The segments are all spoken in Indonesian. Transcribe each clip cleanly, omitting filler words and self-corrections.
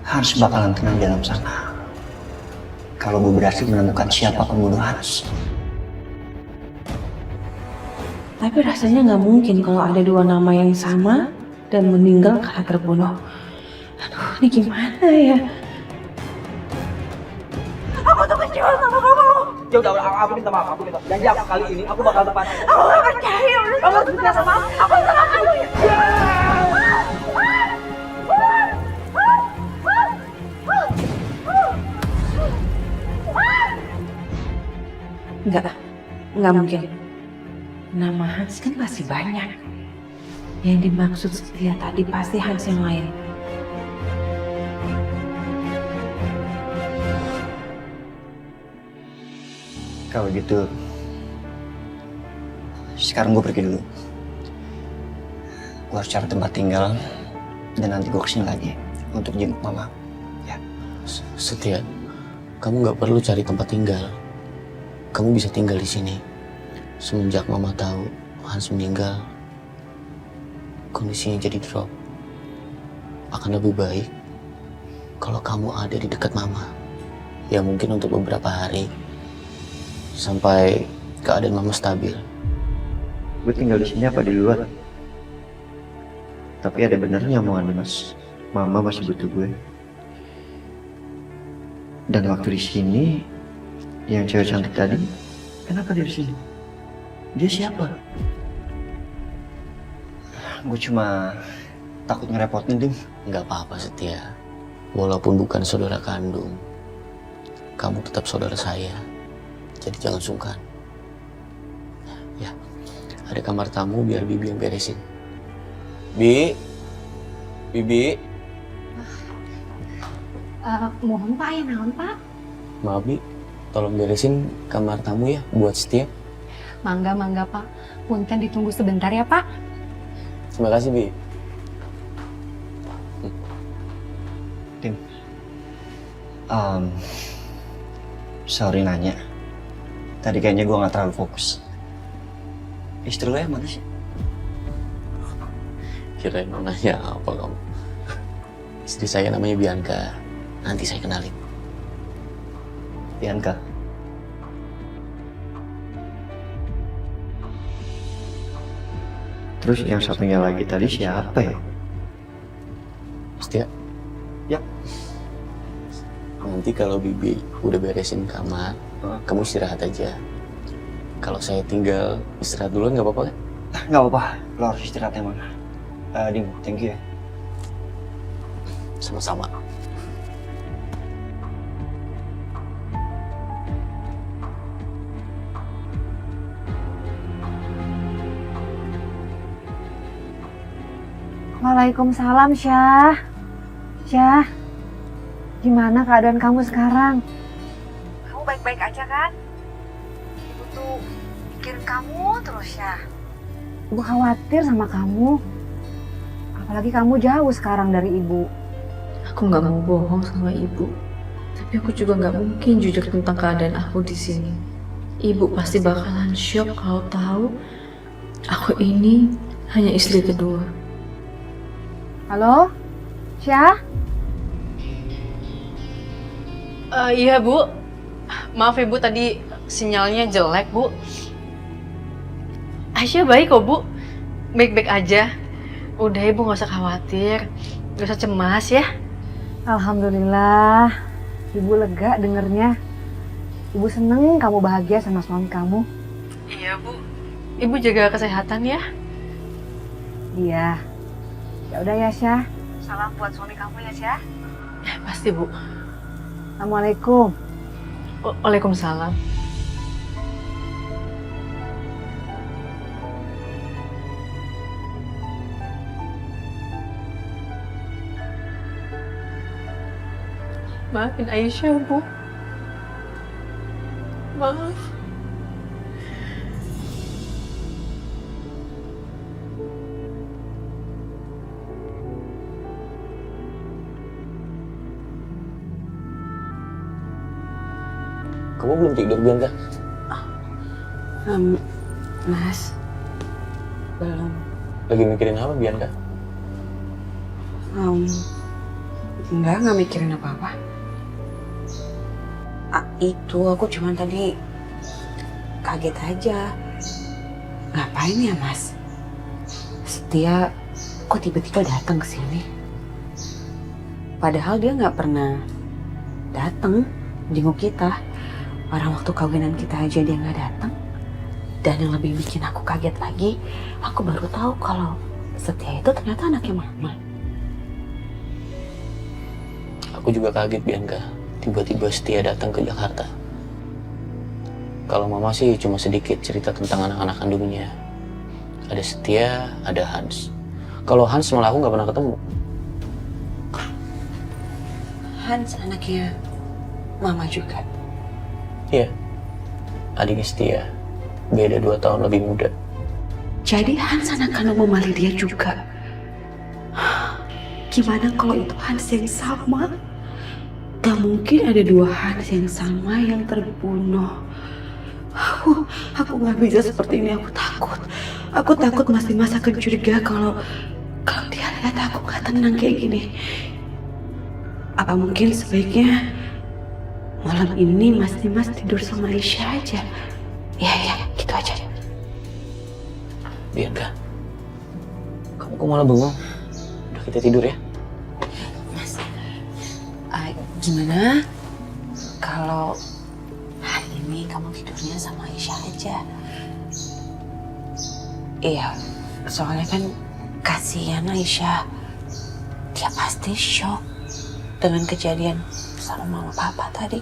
Hans bakalan tenang di dalam sana. Kalau gue berhasil menemukan siapa pembunuh Hans. Tapi rasanya nggak mungkin kalau ada dua nama yang sama dan meninggal karena terbunuh. Aduh, ini gimana ya? Aku tuh kecewa sama kamu. Ya udah, aku minta maaf, aku minta. Janji aku kali ini aku bakal tepat. Aku gak percaya. Kamu tuh suka sama aku. Aku salah kamu ya. Enggak mungkin. Nama Hans kan masih banyak. Yang dimaksud Setia tadi pasti Hans yang lain. Kalau gitu, sekarang gue pergi dulu. Gue harus cari tempat tinggal dan nanti gue kesini lagi untuk jenguk mama. Ya. Setia, kamu nggak perlu cari tempat tinggal. Kamu bisa tinggal di sini. Semenjak mama tahu Hans meninggal, kondisinya jadi drop. Akan lebih baik kalau kamu ada di dekat mama. Ya mungkin untuk beberapa hari. Sampai keadaan mama stabil. Gue tinggal di sini apa di luar? Tapi ada benernya omongan Mas. Mama masih butuh gue. Dan waktu di sini, yang cewek cantik tadi, kenapa dia di sini? Dia siapa? Gue cuma takut ngerepotin, Dim. Nggak apa-apa, Setia. Walaupun bukan saudara kandung, kamu tetap saudara saya. Jadi jangan sungkan. Ya, ada kamar tamu biar Bibi yang beresin. Bibi. Mohon Pak, ya naon Pak? Maaf, Bi. Tolong beresin kamar tamu ya buat Setia. Mangga Pak. Punten ditunggu sebentar ya Pak. Terima kasih, Bi. Dim. Sorry nanya. Tadi kayaknya gue gak terlalu fokus. Istri lo yang mana sih? Kirain mau nanya apa kamu. Istri saya namanya Bianca. Nanti saya kenalin. Bianca. Terus yang satunya lagi tadi siapa ya? Setia? Ya. Nanti kalau Bibi udah beresin kamar, kamu istirahat aja. Kalau saya tinggal istirahat dulu nggak apa-apa kan? Nggak apa-apa, lo harus istirahat emang. Dim, thank you ya. Sama-sama. Waalaikumsalam Syah. Syah, gimana keadaan kamu sekarang? Kamu baik-baik aja kan? Ibu tuh mikirin kamu terus ya. Ibu khawatir sama kamu. Apalagi kamu jauh sekarang dari ibu. Aku nggak mau bohong sama ibu, tapi aku juga nggak mungkin jujur tentang keadaan aku di sini. Ibu pasti bakalan shock kalau tahu aku ini hanya istri kedua. Halo, Syah? Iya Bu, maaf Ibu tadi sinyalnya jelek Bu. Aisyah baik kok Bu, baik-baik aja. Udah Ibu nggak usah khawatir, nggak usah cemas ya. Alhamdulillah, ibu lega dengernya. Ibu seneng kamu bahagia sama suami kamu. Iya Bu, Ibu jaga kesehatan ya. Iya. Ya udah ya Syah. Salam buat suami kamu ya Syah. Ya, pasti Bu. Assalamualaikum. Waalaikumsalam. Maafin Aisyah, Bu. Maaf. Kamu belum tidur, Bianca? Mas, belum. Lagi mikirin apa, Bianca? Enggak mikirin apa-apa. Itu aku cuman tadi kaget aja. Ngapain ya Mas? Setia kok tiba-tiba datang ke sini? Padahal dia nggak pernah datang jenguk kita. Orang waktu kawinan kita aja dia nggak datang. Dan yang lebih bikin aku kaget lagi, aku baru tahu kalau Setia itu ternyata anaknya Mama. Aku juga kaget, Bianca. Tiba-tiba Setia datang ke Jakarta. Kalau Mama sih cuma sedikit cerita tentang anak-anak kandungnya. Ada Setia, ada Hans. Kalau Hans malah aku nggak pernah ketemu. Hans anaknya Mama juga. Iya, adiknya Setia. Beda 2 tahun lebih muda. Jadi Hans anak kandung Mama Lydia juga. Gimana kalau itu Hans yang sama? Gak mungkin ada 2 Hans yang sama yang terbunuh. Aku gak bisa seperti ini, aku takut. Aku takut Mas Dimas akan curiga kalau dia lihat aku gak tenang kayak gini. Apa mungkin sebaiknya malam ini Mas Dimas tidur sama Aisyah aja? Iya, gitu aja. Bianca, kamu kok malah bengong? Udah kita tidur ya? Mas, gimana kalau hari ini kamu tidurnya sama Aisyah aja? Iya, soalnya kan kasihan Aisyah. Dia pasti shock dengan kejadian sama mama papa tadi.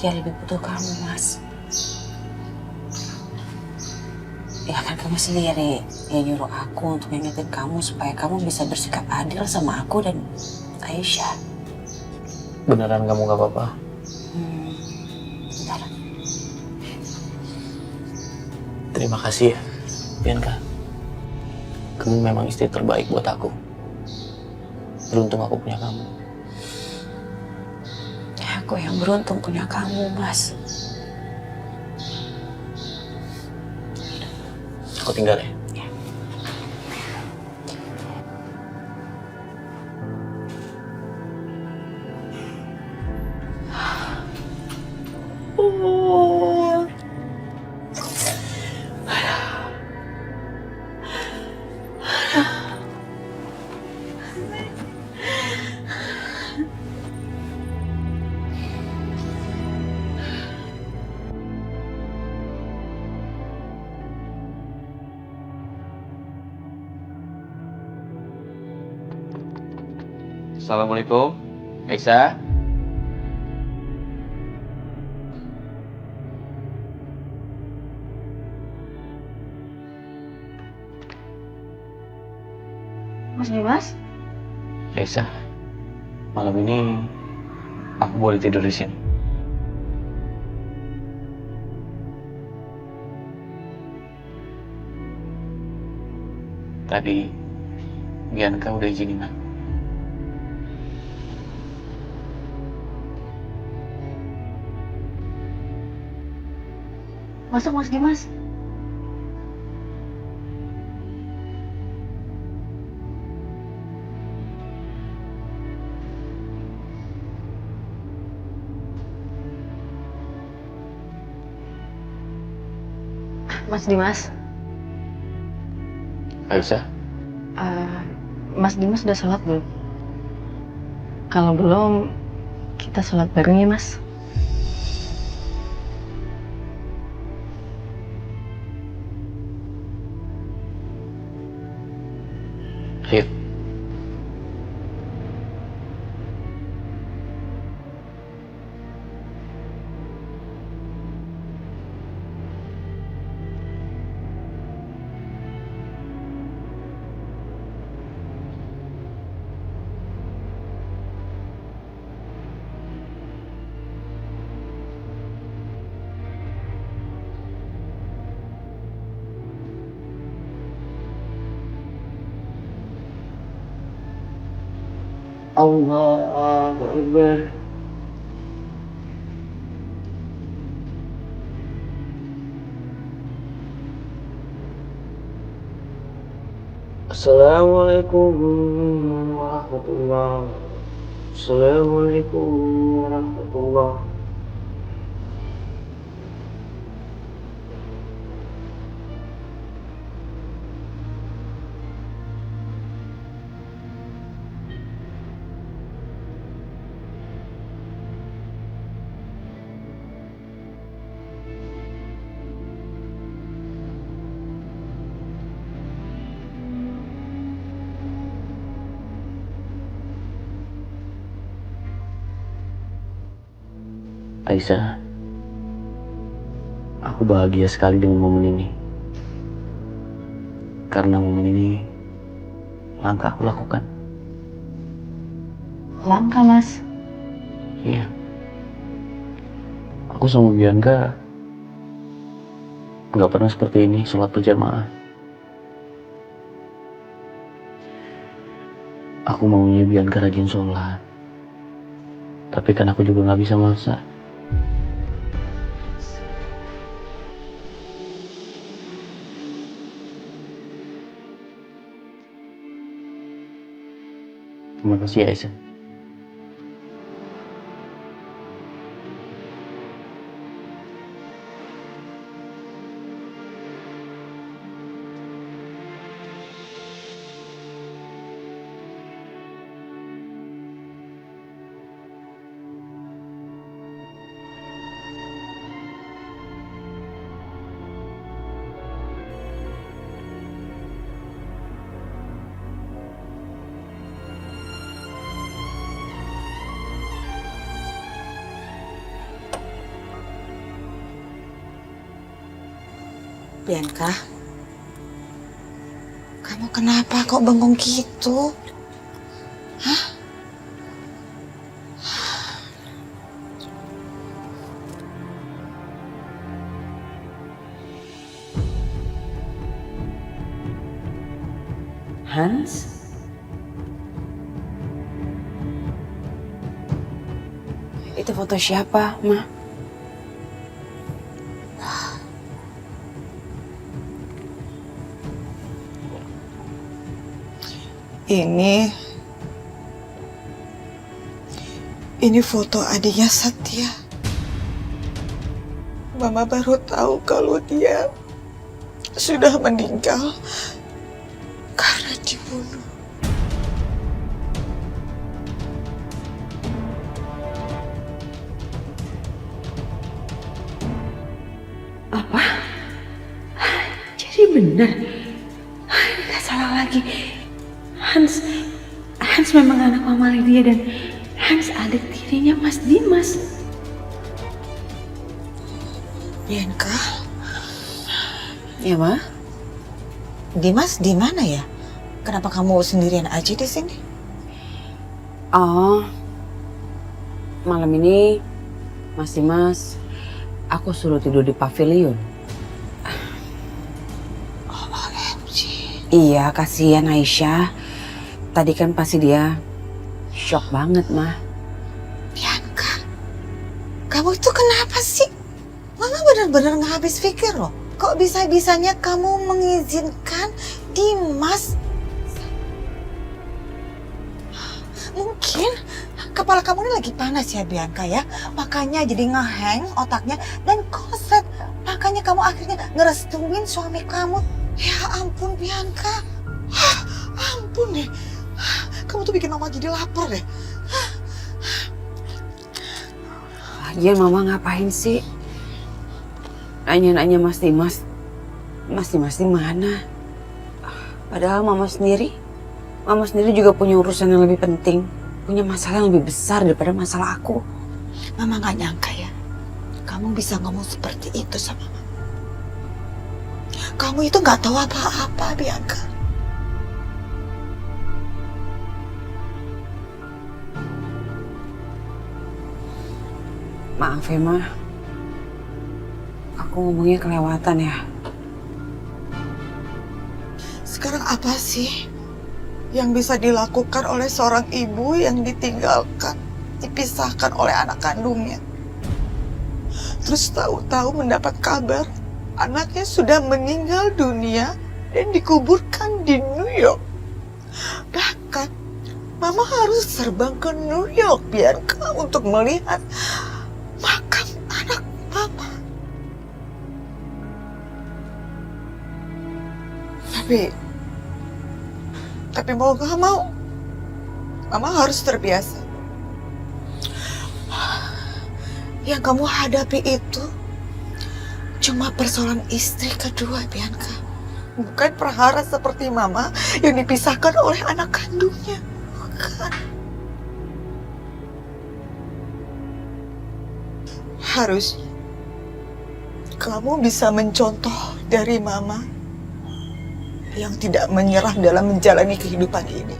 Dia lebih butuh kamu, Mas. Ya kan kamu sendiri yang nyuruh aku untuk ngingetin kamu supaya kamu bisa bersikap adil sama aku dan Aisyah. Beneran kamu gak apa-apa? Bentar. Terima kasih ya, Bianca. Kamu memang istri terbaik buat aku. Beruntung aku punya kamu. Aku yang beruntung punya kamu, Mas. Aku tinggal ya. Assalamualaikum, Aisyah. Mas Dimas? Aisyah, malam ini aku boleh tidur di sini. Tadi Bianca udah izinin aku. Masuk Mas Dimas. Mas Dimas, Aisyah, Mas Dimas sudah sholat belum? Kalau belum, kita sholat bareng ya Mas. ayo. Allahu Akbar. Assalamualaikum warahmatullahi wabarakatuh. Assalamualaikum warahmatullahi. Aisyah, aku bahagia sekali dengan momen ini. Karena momen ini langkah aku lakukan. Langka, Mas. Iya. Aku sama Bianca nggak pernah seperti ini sholat berjamaah. Aku maunya Bianca rajin sholat. Tapi kan aku juga nggak bisa maksa. Terima kasih Aisyah. Bianca, kamu kenapa kok bengong gitu? Hah? Hans? Itu foto siapa, Ma? Ini foto adiknya Satya. Mama baru tahu kalau dia sudah meninggal karena dibunuh. Apa? Jadi benar? Ini gak salah lagi. Hans memang anak Mama Lydia dan Hans adik tirinya Mas Dimas. Bianca, Ya, Ma? Dimas di mana ya? Kenapa kamu sendirian aja di sini? Oh, malam ini Mas Dimas, aku suruh tidur di pavilion. OMG. Iya, kasihan Aisyah. Tadi kan pasti dia shock banget, Mah. Bianca, kamu itu kenapa sih? Mama benar-benar nggak habis pikir loh. Kok bisa-bisanya kamu mengizinkan Dimas? Mungkin kepala kamu ini lagi panas ya Bianca ya. Makanya jadi ngeheng otaknya dan konslet. Makanya kamu akhirnya ngerestuin suami kamu. Ya ampun Bianca. Ampun deh. Kamu tuh bikin mama jadi lapar deh. Lagian Mama ngapain sih? Nanya-nanya Mas Dimas. Mas Dimas di mana? Padahal Mama sendiri juga punya urusan yang lebih penting. Punya masalah yang lebih besar daripada masalah aku. Mama gak nyangka ya. Kamu bisa ngomong seperti itu sama mama. Kamu itu gak tahu apa-apa Bianca. Maaf ya, Ma. Aku ngomongnya kelewatan ya. Sekarang apa sih yang bisa dilakukan oleh seorang ibu yang ditinggalkan, dipisahkan oleh anak kandungnya? Terus tahu-tahu mendapat kabar anaknya sudah meninggal dunia dan dikuburkan di New York. Bahkan Mama harus terbang ke New York, Bianca, untuk melihat makam anak Mama. Tapi mau gak mau, Mama harus terbiasa. Yang kamu hadapi itu cuma persoalan istri kedua, Bianca. Bukan perhara seperti Mama yang dipisahkan oleh anak kandungnya. Bukan. Harusnya kamu bisa mencontoh dari Mama yang tidak menyerah dalam menjalani kehidupan ini.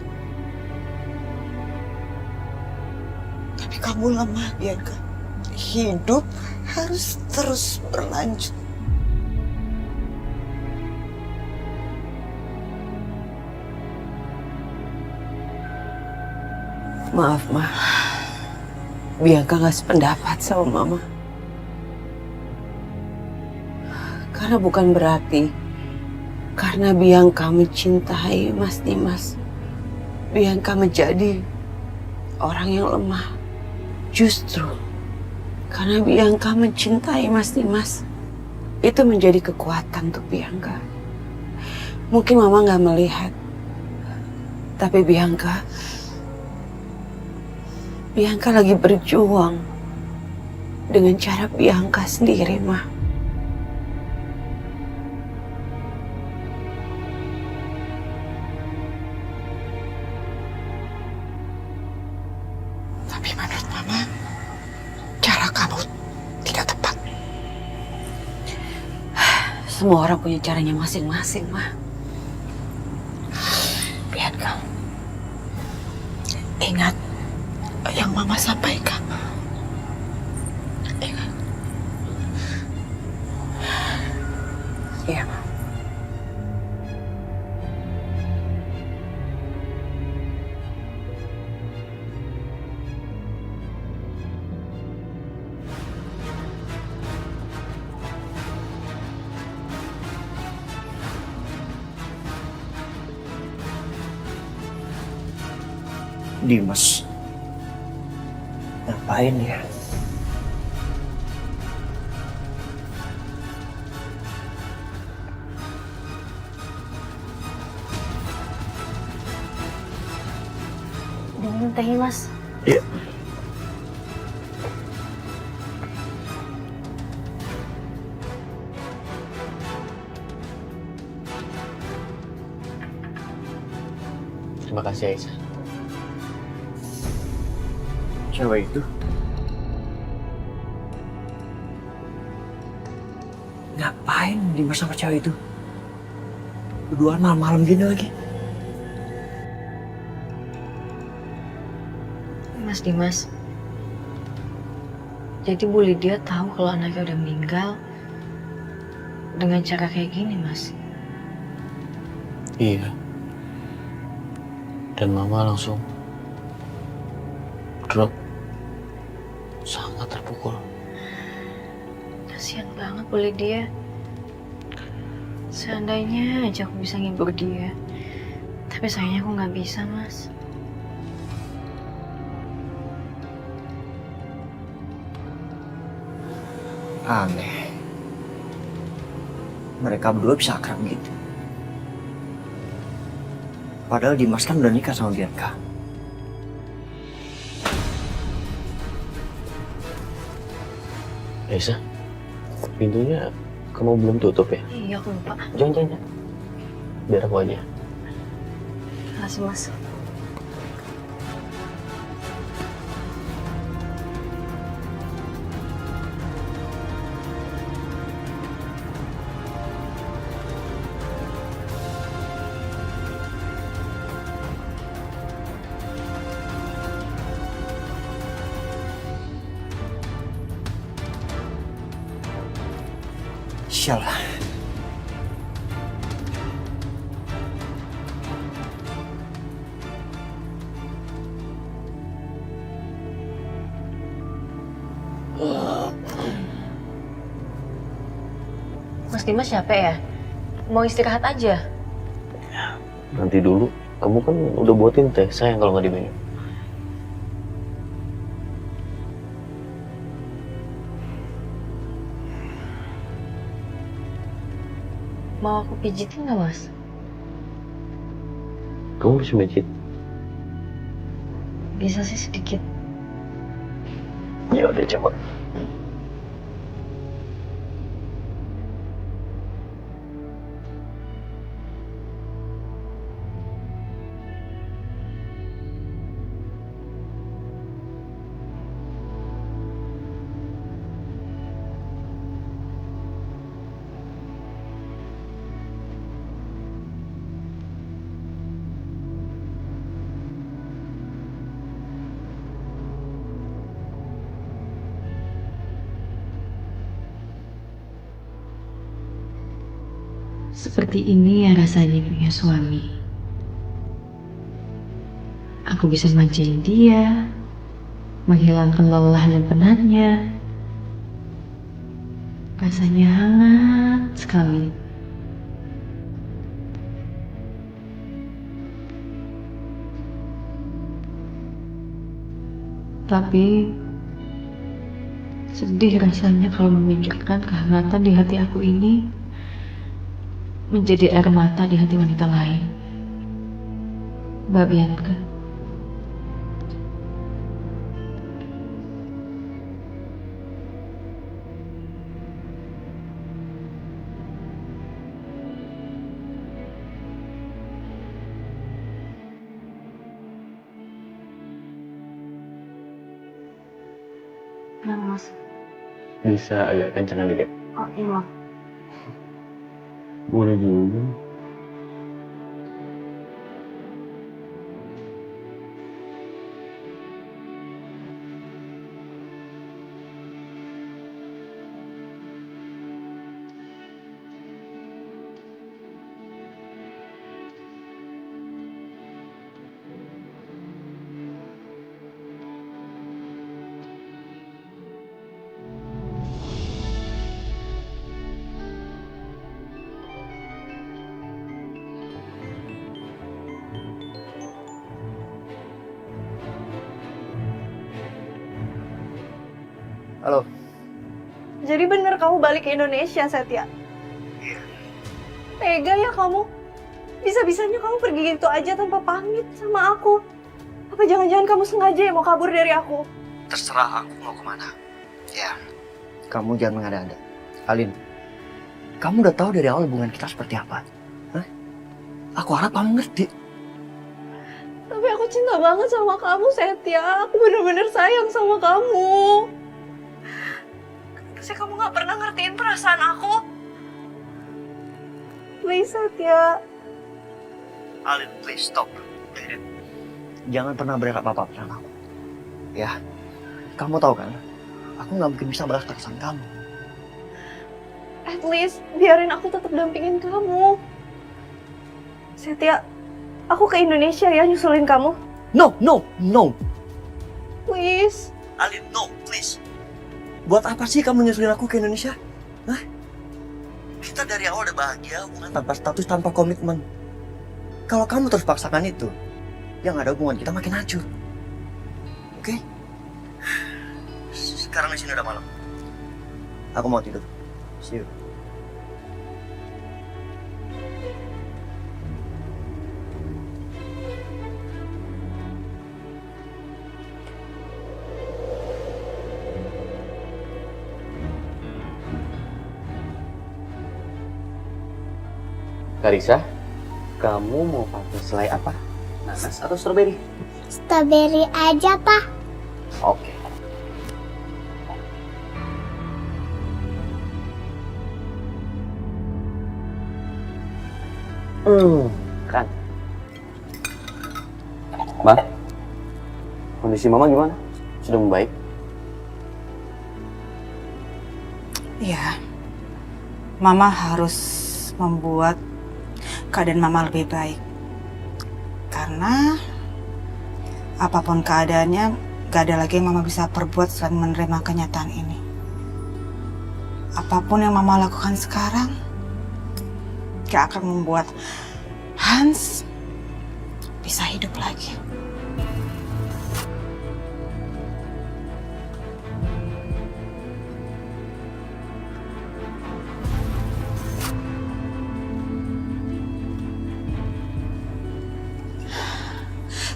Tapi kamu lemah, Bianca. Hidup harus terus berlanjut. Maaf, Ma. Bianca gak sependapat sama Mama. Karena bukan berarti karena Bianca mencintai Mas Dimas, Bianca menjadi orang yang lemah. Justru karena Bianca mencintai Mas Dimas, itu menjadi kekuatan untuk Bianca. Mungkin Mama gak melihat, tapi Bianca lagi berjuang dengan cara Bianca sendiri, Ma. Tapi menurut Mama, cara kamu tidak tepat. Semua orang punya caranya masing-masing, Ma. Bianca, ingat yang Mama sampaikan. Ingat. Iya, Ma. Dimas. Ngapain ya? Minum tehnya, Mas. Iya. Terima kasih, Aisyah. Cewek itu ngapain Dimas sama cewek itu? Berduaan malam-malam gini lagi. Mas Dimas, jadi Bu Lydia tahu kalau anaknya udah meninggal dengan cara kayak gini, Mas. Iya. Dan Mama langsung drop. Sangat terpukul. Kasihan banget Bu Lydia. Seandainya aja aku bisa ngibur dia. Tapi sayangnya aku nggak bisa, Mas. Aneh. Mereka berdua bisa akrab gitu. Padahal Dimas kan udah nikah sama Bianca. Aisyah, pintunya kamu belum tutup ya? Iya, aku lupa. Jangan. Biar aku aja. Makasih, Mas. Sialah. Mas Dimas capek ya? Mau istirahat aja? Nanti dulu. Kamu kan udah buatin teh, sayang kalau nggak diminum. Mau aku pijitin nggak, Mas? Kamu bisa pijit? Bisa sih sedikit. Ya udah coba. Seperti ini ya rasanya punya suami. Aku bisa manjain dia, menghilangkan lelah dan penatnya. Rasanya hangat sekali. Tapi sedih rasanya kalau memikirkan kehangatan di hati aku ini menjadi air mata di hati wanita lain. Mbak Bianca. Kenapa, Mas? Bisa agak kencangan dikit. Oh, iya, Mas. Boleh juga. Halo. Jadi bener kamu balik ke Indonesia, Setia? Iya. Tega ya kamu? Bisa-bisanya kamu pergi gitu aja tanpa pamit sama aku. Apa jangan-jangan kamu sengaja ya mau kabur dari aku? Terserah aku mau kemana. Ya, kamu jangan mengada-ada. Alin, kamu udah tahu dari awal hubungan kita seperti apa. Hah? Aku harap kamu ngerti. Tapi aku cinta banget sama kamu, Setia. Aku bener-bener sayang sama kamu. Kenapa sih kamu gak pernah ngertiin perasaan aku? Please, Setia. Alin, please stop. Jangan pernah berharap apa-apa sama aku. Ya, kamu tahu kan, aku nggak mungkin bisa balas perasaan kamu. At least, biarin aku tetap dampingin kamu. Setia, aku ke Indonesia ya nyusulin kamu. No, no, no. Please. Alin, no, please. Buat apa sih kamu nyusulin aku ke Indonesia? Hah? Kita dari awal udah bahagia, hubungan tanpa status, tanpa komitmen. Kalau kamu terus paksakan itu, yang ada hubungan kita makin hancur. Oke? Sekarang di sini udah malam. Aku mau tidur. See you. Karissa, kamu mau pakai selai apa? Nanas atau stroberi? Strawberry aja, Pak. Oke. Kan. Ma, kondisi Mama gimana? Sudah membaik? Iya, Mama harus membuat keadaan Mama lebih baik. Karena apapun keadaannya, gak ada lagi yang Mama bisa perbuat selain menerima kenyataan ini. Apapun yang Mama lakukan sekarang, gak akan membuat Hans bisa hidup lagi.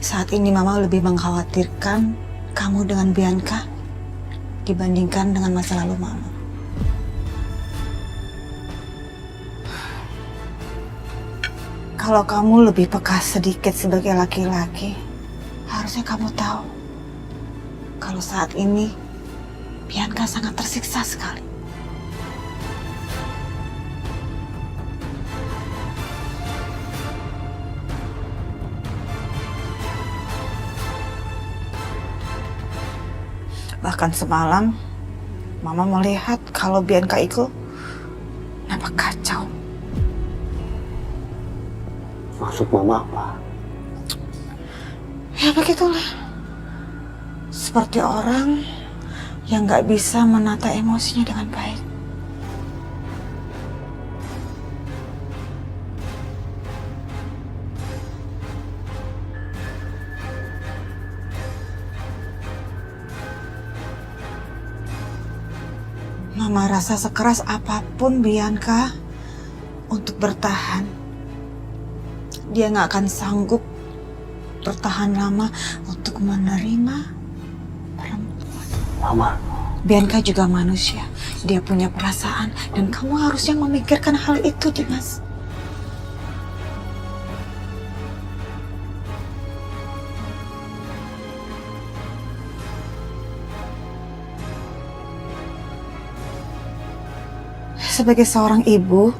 Saat ini Mama lebih mengkhawatirkan kamu dengan Bianca dibandingkan dengan masa lalu Mama. Kalau kamu lebih peka sedikit sebagai laki-laki, harusnya kamu tahu kalau saat ini Bianca sangat tersiksa sekali. Bahkan semalam, Mama melihat kalau Bianca itu nampak kacau. Maksud Mama apa? Ya begitulah. Seperti orang yang gak bisa menata emosinya dengan baik. Mama rasa sekeras apapun Bianca untuk bertahan, dia gak akan sanggup bertahan lama untuk menerima perempuan. Mama. Bianca juga manusia, dia punya perasaan dan kamu harusnya memikirkan hal itu, Dimas. Sebagai seorang ibu,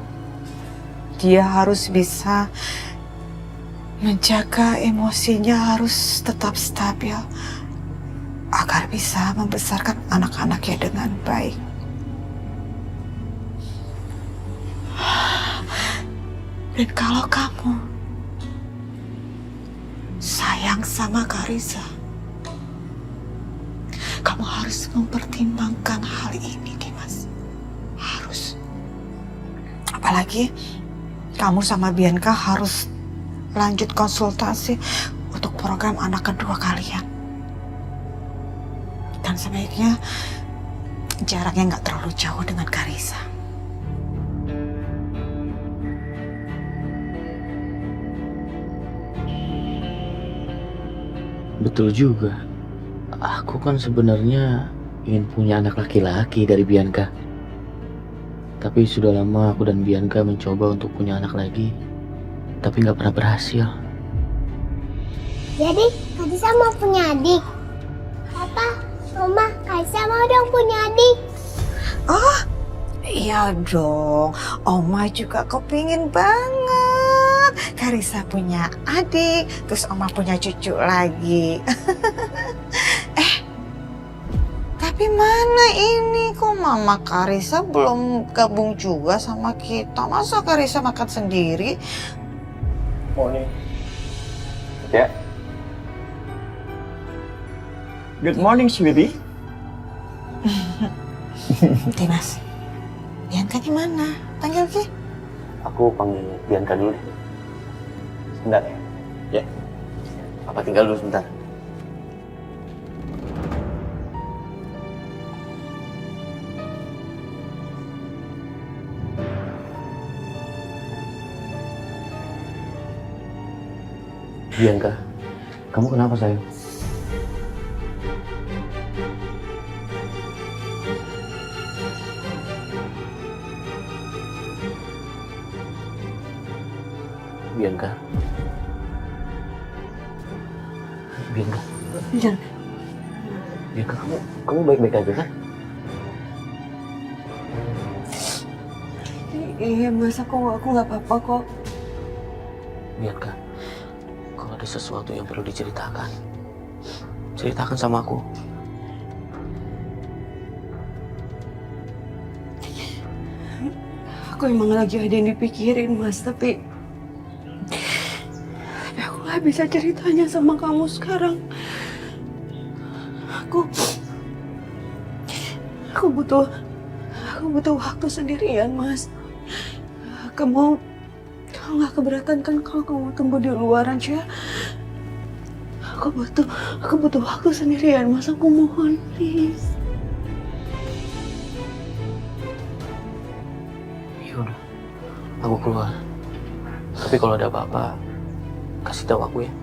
dia harus bisa menjaga emosinya, harus tetap stabil agar bisa membesarkan anak-anaknya dengan baik. Dan kalau kamu sayang sama Karissa, kamu harus mempertimbangkan hal ini, Dimas. Harus. Apalagi kamu sama Bianca harus lanjut konsultasi untuk program anak kedua kalian. Dan sebaiknya jaraknya nggak terlalu jauh dengan Karissa. Betul juga. Aku kan sebenarnya ingin punya anak laki-laki dari Bianca. Tapi sudah lama aku dan Bianca mencoba untuk punya anak lagi, tapi nggak pernah berhasil. Jadi, Karissa mau punya adik? Papa, Mama, Karissa mau dong punya adik. Oh, iya dong. Oma juga kepingin banget Karissa punya adik, terus Oma punya cucu lagi. Tapi mana ini kok Mama Karissa belum gabung juga sama kita? Masa Karissa makan sendiri? Morning. Ya. Good morning, sweetie. Dimas, Bianca di mana? Panggil Ki. Aku panggil Bianca dulu deh. Sebentar ya. Ya. Papa tinggal dulu sebentar. Bianca, kamu kenapa sayang? Bianca. Bianca. Jangan. Bianca, kamu baik-baik aja kan? Iya mas, aku nggak apa-apa kok. Bianca, kalau ada sesuatu yang perlu diceritakan, ceritakan sama aku. Aku emang lagi ada yang dipikirin mas, tapi aku nggak bisa ceritanya sama kamu sekarang. Aku butuh waktu sendirian mas. Kamu nggak keberatan kan kalau kamu tunggu di luar aja? Aku butuh waktu sendirian, Mas. Aku mohon, please. Ya udah, aku keluar. Tapi kalau ada apa-apa, kasih tahu aku ya.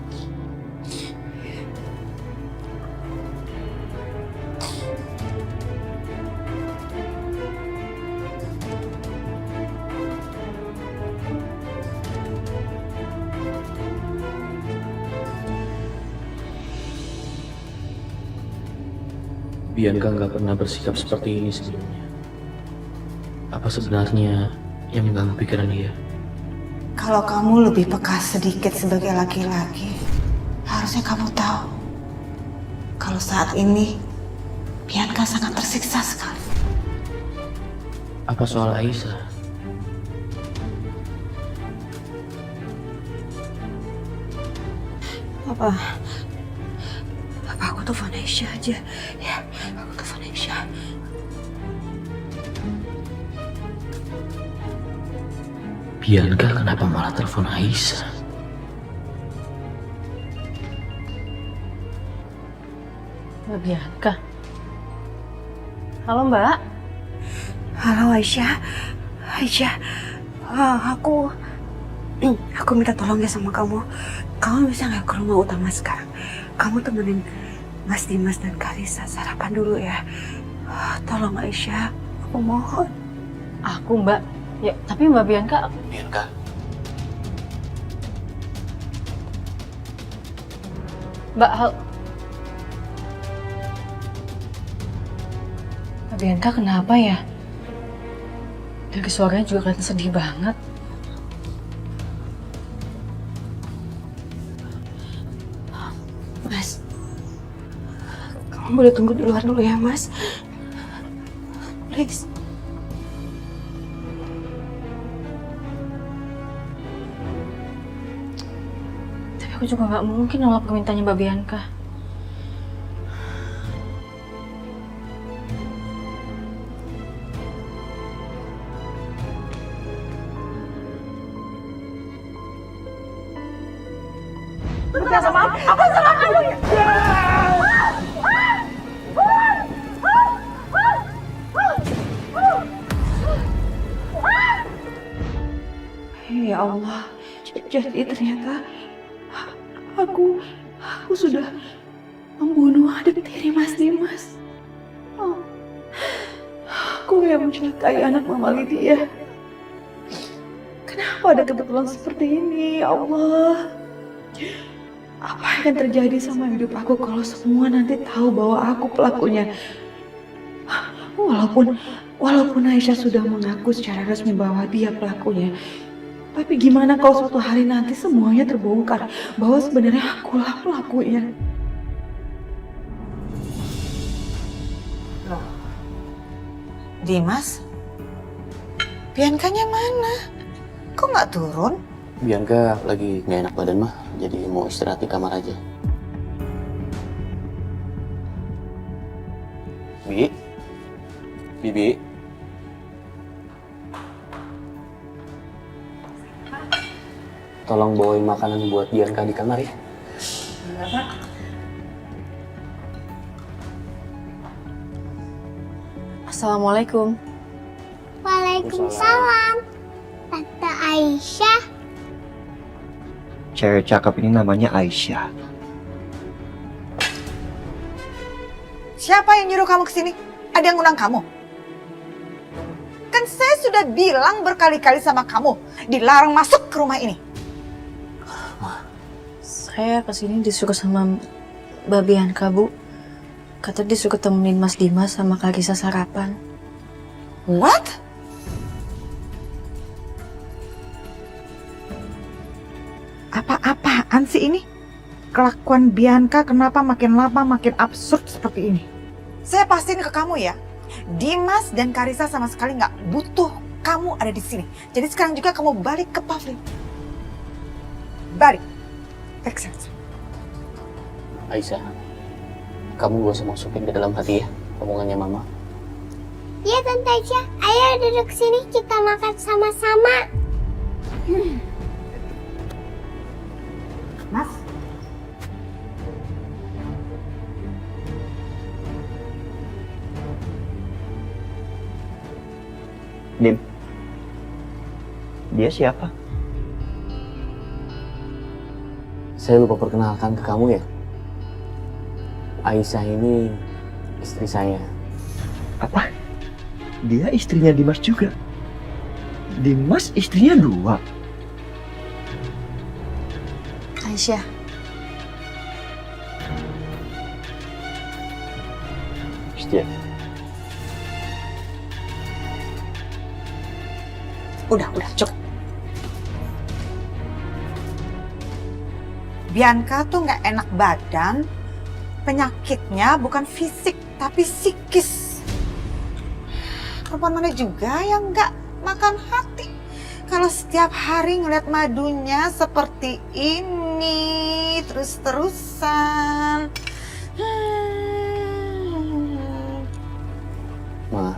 Bianca nggak pernah bersikap seperti ini sebelumnya. Apa sebenarnya yang mengganggu pikiran dia? Kalau kamu lebih peka sedikit sebagai laki-laki, harusnya kamu tahu kalau saat ini Bianca sangat tersiksa sekali. Apa soal Aisyah? Apa aku telepon Aisyah aja? Ya, aku telepon Aisyah. Bianca kenapa malah telepon Aisyah? Mbak Bianca. Halo Mbak. Halo Aisyah. Aisyah, aku minta tolong ya sama kamu. Kamu bisa nggak ke rumah utama sekarang? Kamu temenin Mas Dimas dan Karissa sarapan dulu ya. Tolong Aisyah, aku mohon. Aku Mbak. Ya, tapi Mbak Bianca. Bianca. Mbak Bianca kenapa ya? Dari suaranya juga kelihatan sedih banget. Mas, kamu boleh tunggu di luar dulu ya, Mas. Please. Tapi aku juga nggak mungkin nolak permintaannya Mbak Bianca. Ya Allah, jadi ternyata aku sudah membunuh adik tiri Mas Dimas. Oh, aku yang mencelakai anak Mama Lydia. Kenapa ada kebetulan seperti ini, ya Allah? Apa yang akan terjadi sama hidup aku kalau semua nanti tahu bahwa aku pelakunya? Walaupun Aisyah sudah mengaku secara resmi bahwa dia pelakunya, tapi gimana kalau suatu hari nanti semuanya terbongkar bahwa sebenarnya akulah pelakunya? Dimas, Biancanya mana? Kok nggak turun? Bianca lagi nggak enak badan mah, jadi mau istirahat di kamar aja. Bibi. Tolong bawain makanan buat Bianca di kamar ya. Assalamualaikum. Waalaikumsalam. Tante Aisyah. Cewek cakep ini namanya Aisyah. Siapa yang nyuruh kamu kesini? Ada yang ngundang kamu? Kan saya sudah bilang berkali-kali sama kamu, dilarang masuk ke rumah ini. Saya kesini disuruh sama Mbak Bianca, Bu. Kata disuruh temenin Mas Dimas sama Karissa sarapan. What? Apa-apaan sih ini? Kelakuan Bianca kenapa makin lama makin absurd seperti ini? Saya pastiin ke kamu ya, Dimas dan Karissa sama sekali nggak butuh kamu ada di sini. Jadi sekarang juga kamu balik ke Pavlin. Balik. Take sense. Aisyah, kamu gak usah masukin ke dalam hati ya omongannya Mama. Iya Tante Aisyah, ayo duduk sini kita makan sama-sama. Mas, Dim, dia siapa? Saya lupa perkenalkan ke kamu ya. Aisyah ini istri saya. Apa? Dia istrinya Dimas juga? Dimas istrinya 2? Aisyah, Setia. udah cukup. Bianca tuh nggak enak badan, penyakitnya bukan fisik tapi psikis. Perempuan mana juga yang nggak makan hati kalau setiap hari ngeliat madunya seperti ini terus-terusan. Ma,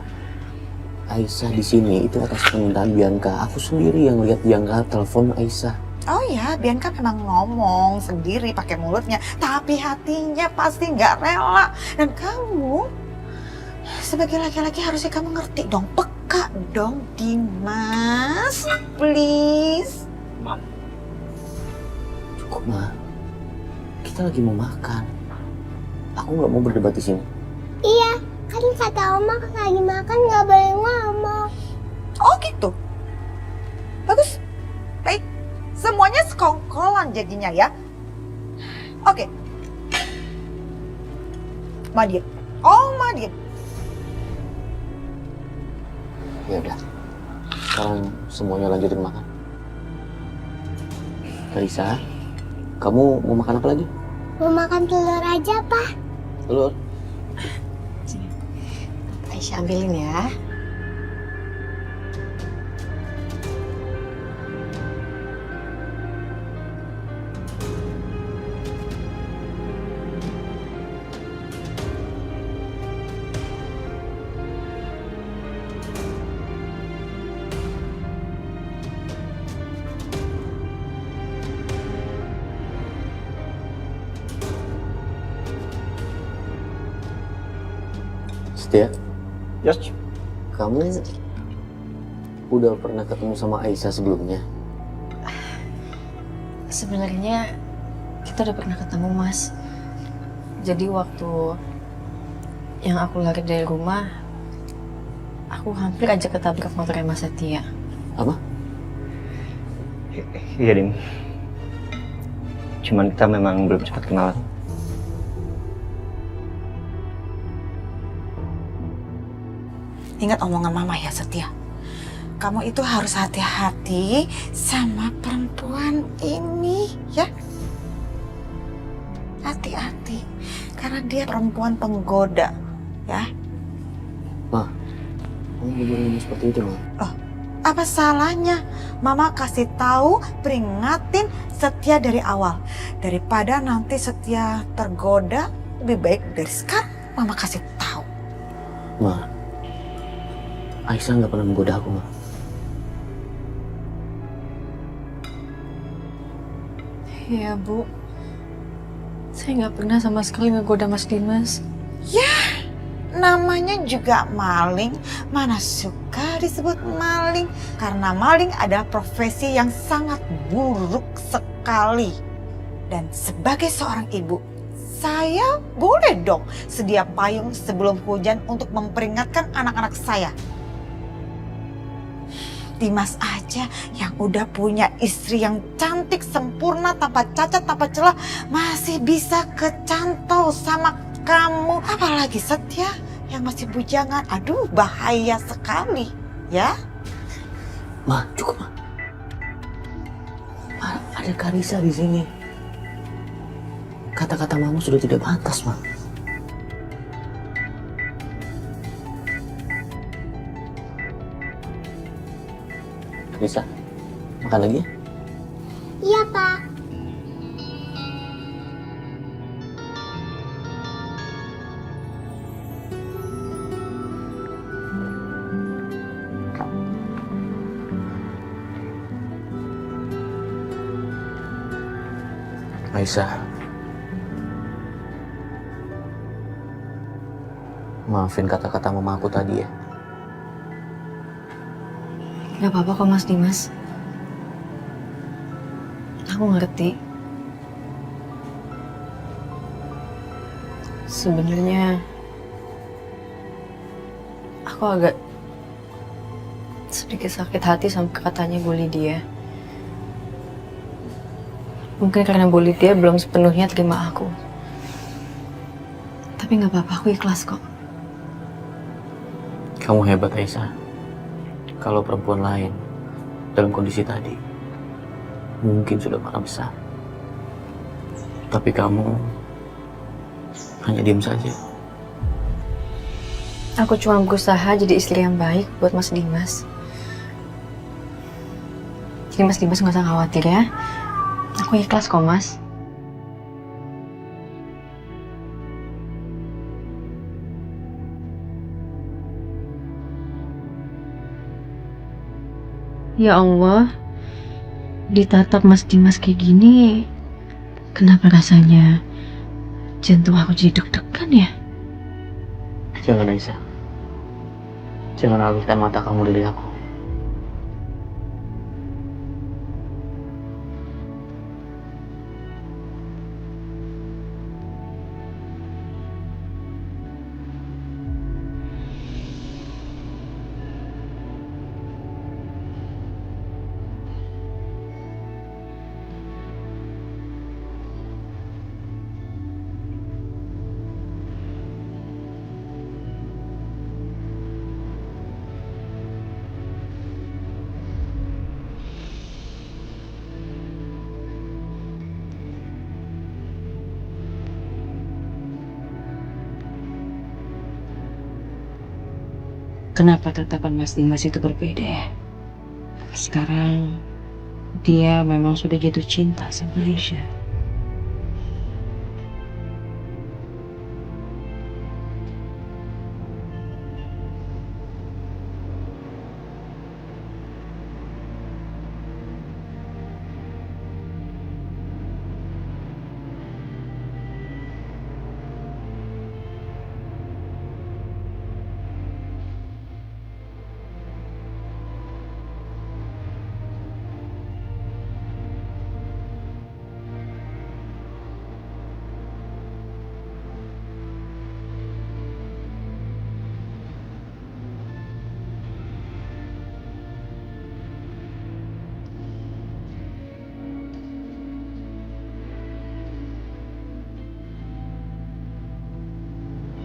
Aisyah di sini itu atas permintaan Bianca. Aku sendiri yang lihat Bianca telepon Aisyah. Oh ya, Bianca memang ngomong sendiri pakai mulutnya, tapi hatinya pasti nggak rela. Dan kamu sebagai laki-laki harusnya kamu ngerti dong, peka dong, Dimas, please. Cukup, Ma. Kita lagi mau makan. Aku nggak mau berdebat di sini. Iya, kan kata Oma lagi makan nggak boleh ngomong. Oh gitu, bagus, baik. Semuanya sekongkolan jadinya ya. Oke. Madin. Oh, Madin. Ya udah. Sekarang semuanya lanjutin makan. Aisyah, kamu mau makan apa lagi? Mau makan telur aja, Pak. Telur? Aisyah ambilin ya. Setia, Yes. kamu udah pernah ketemu sama Aisyah sebelumnya? Sebenarnya kita udah pernah ketemu, Mas. Jadi waktu yang aku lari dari rumah, aku hampir aja ketabrak motornya Mas Setia. Apa? Iya, Dim. Cuman kita memang belum cepat kenalan. Ingat omongan mama ya, Setia. Kamu itu harus hati-hati sama perempuan ini ya. Hati-hati. Karena dia perempuan penggoda ya. Ma, kamu boleh ngomong seperti itu, Ma. Apa salahnya mama kasih tahu, peringatin Setia dari awal. Daripada nanti Setia tergoda, lebih baik dari sekarang mama kasih tahu. Ma, Aisyah nggak pernah menggoda aku, Ma. Iya, Bu. Saya nggak pernah sama sekali ngegoda Mas Dimas. Namanya juga maling, mana suka disebut maling. Karena maling adalah profesi yang sangat buruk sekali. Dan sebagai seorang ibu, saya boleh dong sedia payung sebelum hujan untuk memperingatkan anak-anak saya. Dimas aja yang udah punya istri yang cantik, sempurna, tanpa cacat, tanpa celah, masih bisa kecantol sama kamu. Apalagi Setia yang masih bujangan. Aduh, bahaya sekali ya. Ma, cukup, Ma. Ma, ada Karissa di sini. Kata-kata Mama sudah tidak pantas, Ma. Karissa, makan lagi ya? Iya, Pak. Aisyah, maafin kata-kata mama aku tadi ya. Gak apa-apa kok Mas Dimas. Aku ngerti. Sebenarnya aku agak sedikit sakit hati sama katanya Bu Lydia. Mungkin karena Bu Lydia belum sepenuhnya terima aku. Tapi nggak apa-apa, aku ikhlas kok. Kamu hebat, Aisyah. Kalau perempuan lain dalam kondisi tadi, mungkin sudah marah besar. Tapi kamu hanya diam saja. Aku cuma berusaha jadi istri yang baik buat Mas Dimas. Jadi Mas Dimas nggak usah khawatir ya. Aku ikhlas kok, Mas. Ya Allah, ditatap Mas Dimas kayak gini, kenapa rasanya jantung aku jadi deg-degan ya? Jangan, Aisyah. Jangan alihkan mata kamu dari aku. Kenapa tatapan Mas Dimas itu berbeda ya? Sekarang dia memang sudah jatuh cinta sama Lisha.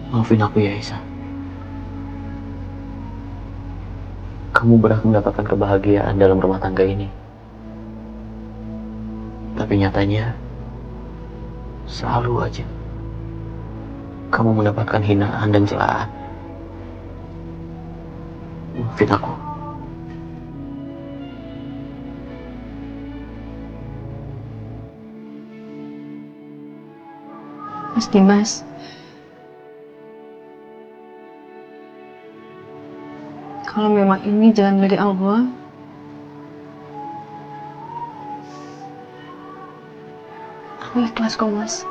Maafin aku ya, Aisyah. Kamu berhak mendapatkan kebahagiaan dalam rumah tangga ini. Tapi nyatanya, selalu aja kamu mendapatkan hinaan dan celaan. Maafin aku. Mas Dimas, kalau memang ini jalan dari Allah, aku ikhlas kok, Mas.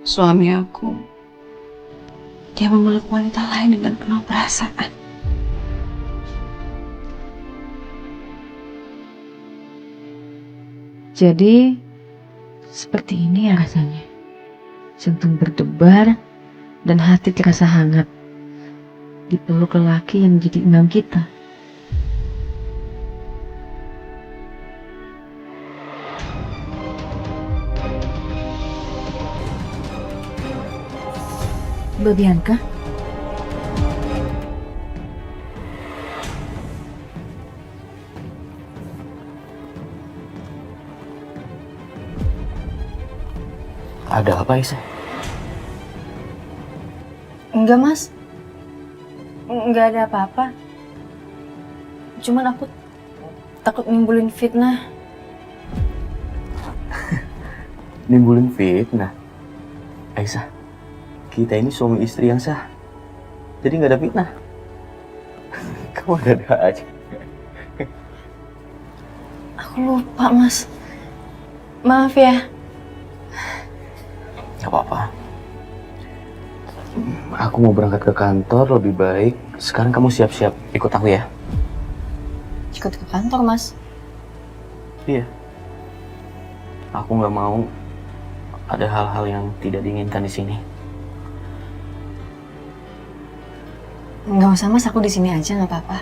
Suami aku, dia memeluk wanita lain dengan penuh perasaan. Jadi, seperti ini ya rasanya. Jantung berdebar dan hati terasa hangat. Dipeluk lelaki yang jadi imam kita. Mbak Bianca? Ada apa, Aisyah? Enggak, Mas. Enggak ada apa-apa. Cuman aku takut nimbulin fitnah. Nimbulin fitnah. Aisyah, kita ini suami istri yang sah. Jadi nggak ada fitnah. Kamu ada aja. Aku lupa, Mas. Maaf ya. Gak apa-apa. Aku mau berangkat ke kantor, lebih baik sekarang kamu siap-siap ikut aku ya. Ikut ke kantor, Mas. Iya. Aku nggak mau ada hal-hal yang tidak diinginkan di sini. Nggak usah, Mas. Aku di sini aja, nggak apa-apa.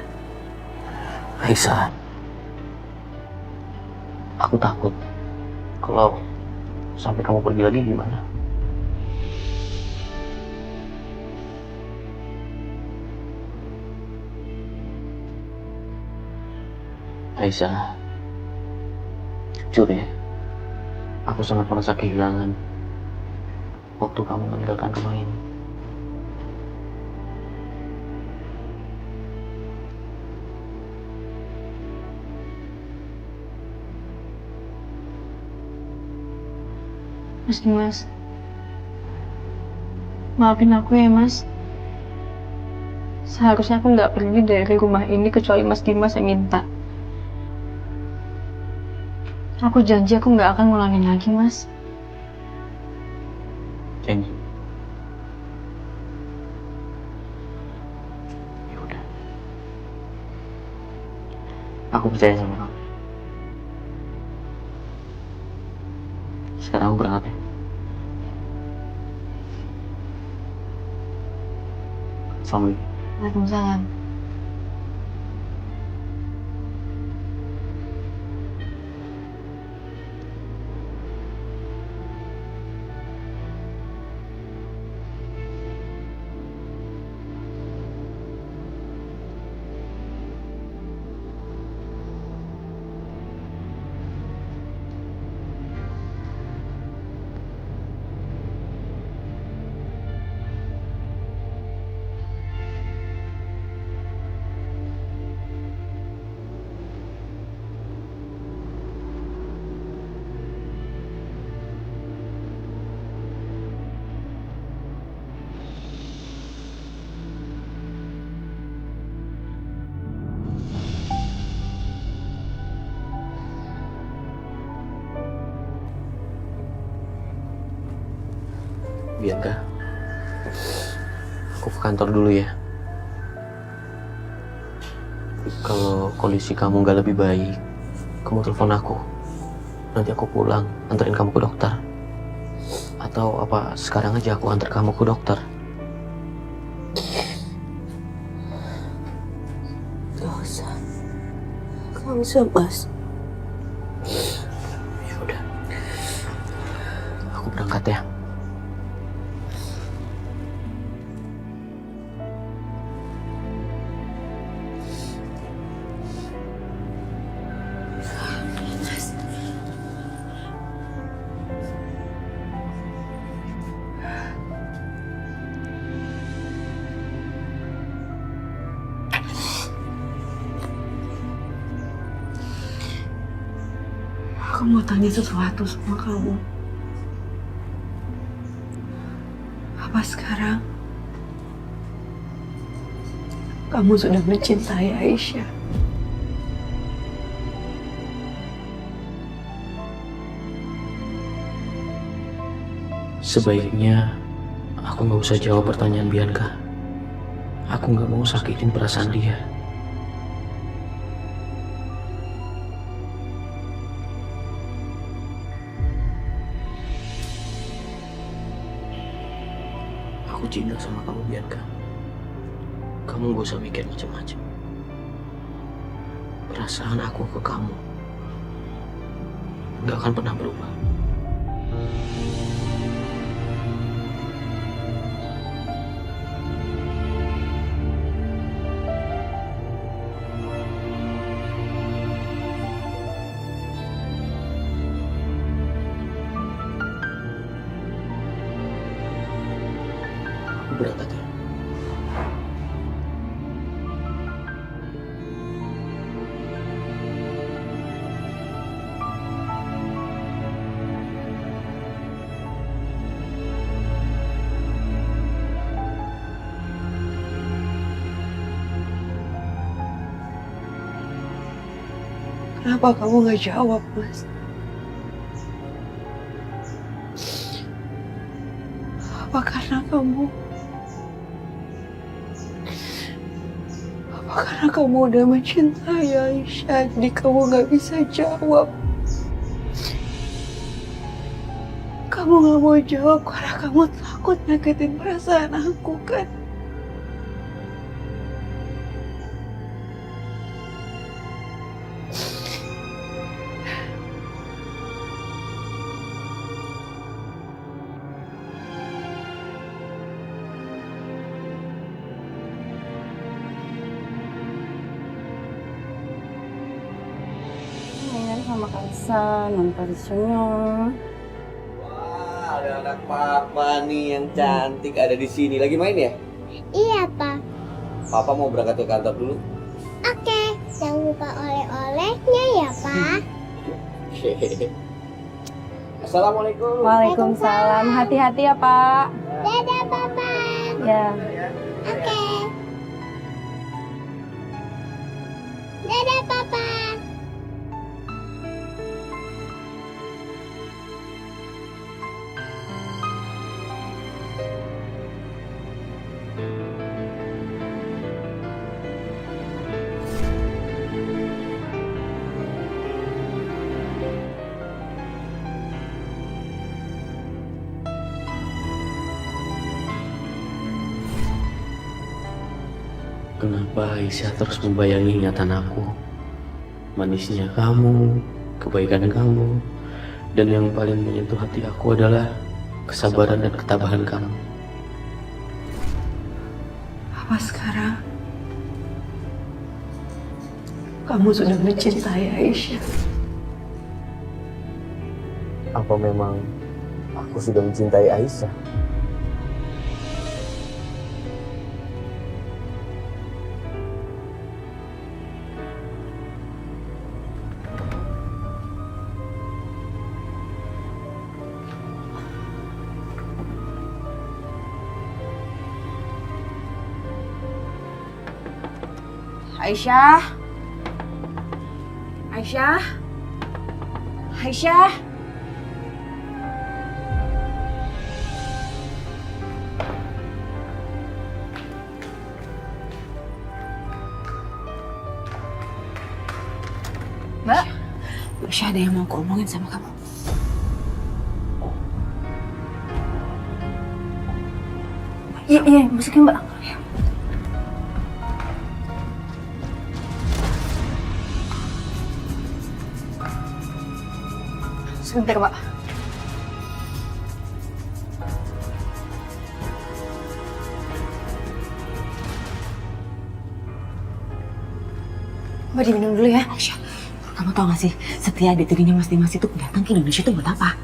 Aisyah, aku takut kalau sampai kamu pergi lagi gimana? Aisyah, jujur ya, aku sangat merasa kehilangan waktu kamu meninggalkan rumah ini. Mas Dimas, maafin aku ya, Mas. Seharusnya aku nggak pergi dari rumah ini kecuali Mas Dimas yang minta. Aku janji aku nggak akan ngulangin lagi, Mas. Janji. Ya udah. Aku percaya sama kamu. Sekarang aku berangkat ya. Assalamualaikum. Waalaikumsalam. Bianca, aku ke kantor dulu ya. Kalau kondisi kamu nggak lebih baik, kamu telepon aku. Nanti aku pulang, anterin kamu ke dokter. Atau apa sekarang aja aku antar kamu ke dokter? Gak usah. Gak usah, Mas. Ya udah, aku berangkat ya. Aku mau tanya sesuatu sama kamu. Apa sekarang kamu sudah mencintai Aisyah? Sebaiknya aku nggak usah jawab pertanyaan Bianca. Aku nggak mau sakitin perasaan dia. Aku cinta sama kamu, Bianca. Kamu gak usah mikir macam-macam. Perasaan aku ke kamu gak akan pernah berubah. Aku berangkat ya. Kenapa kamu nggak jawab, Mas? Apa karena kamu udah mencintai Aisyah, jadi kamu nggak bisa jawab? Kamu nggak mau jawab karena kamu takut nyakitin perasaan aku, kan? Main sama Kaisa, nonton senyum. Wah, ada anak papa nih yang cantik ada di sini. Lagi main ya? Iya, Pak. Papa mau berangkat ke kantor dulu. Oke, jangan lupa oleh-olehnya ya, Pak. Assalamualaikum. Waalaikumsalam. Hati-hati ya, Pak. Dadah, Papa. Ya. Oke. Dadah, Papa. Kenapa Aisyah terus membayangi ingatan aku? Manisnya kamu, kebaikan kamu, dan yang paling menyentuh hati aku adalah kesabaran dan ketabahan kamu. Apa sekarang kamu sudah mencintai Aisyah? Apa memang aku sudah mencintai Aisyah? Aisyah. Aisyah. Aisyah. Mbak, Aisyah ada yang mau aku omongin sama kamu. Iya, masukin Mbak. Sebentar, Pak. Mbak diminum dulu ya. Aisyah, kamu tau gak sih, setia adik tirinya Mas Dimas itu datang ke Indonesia itu buat apa?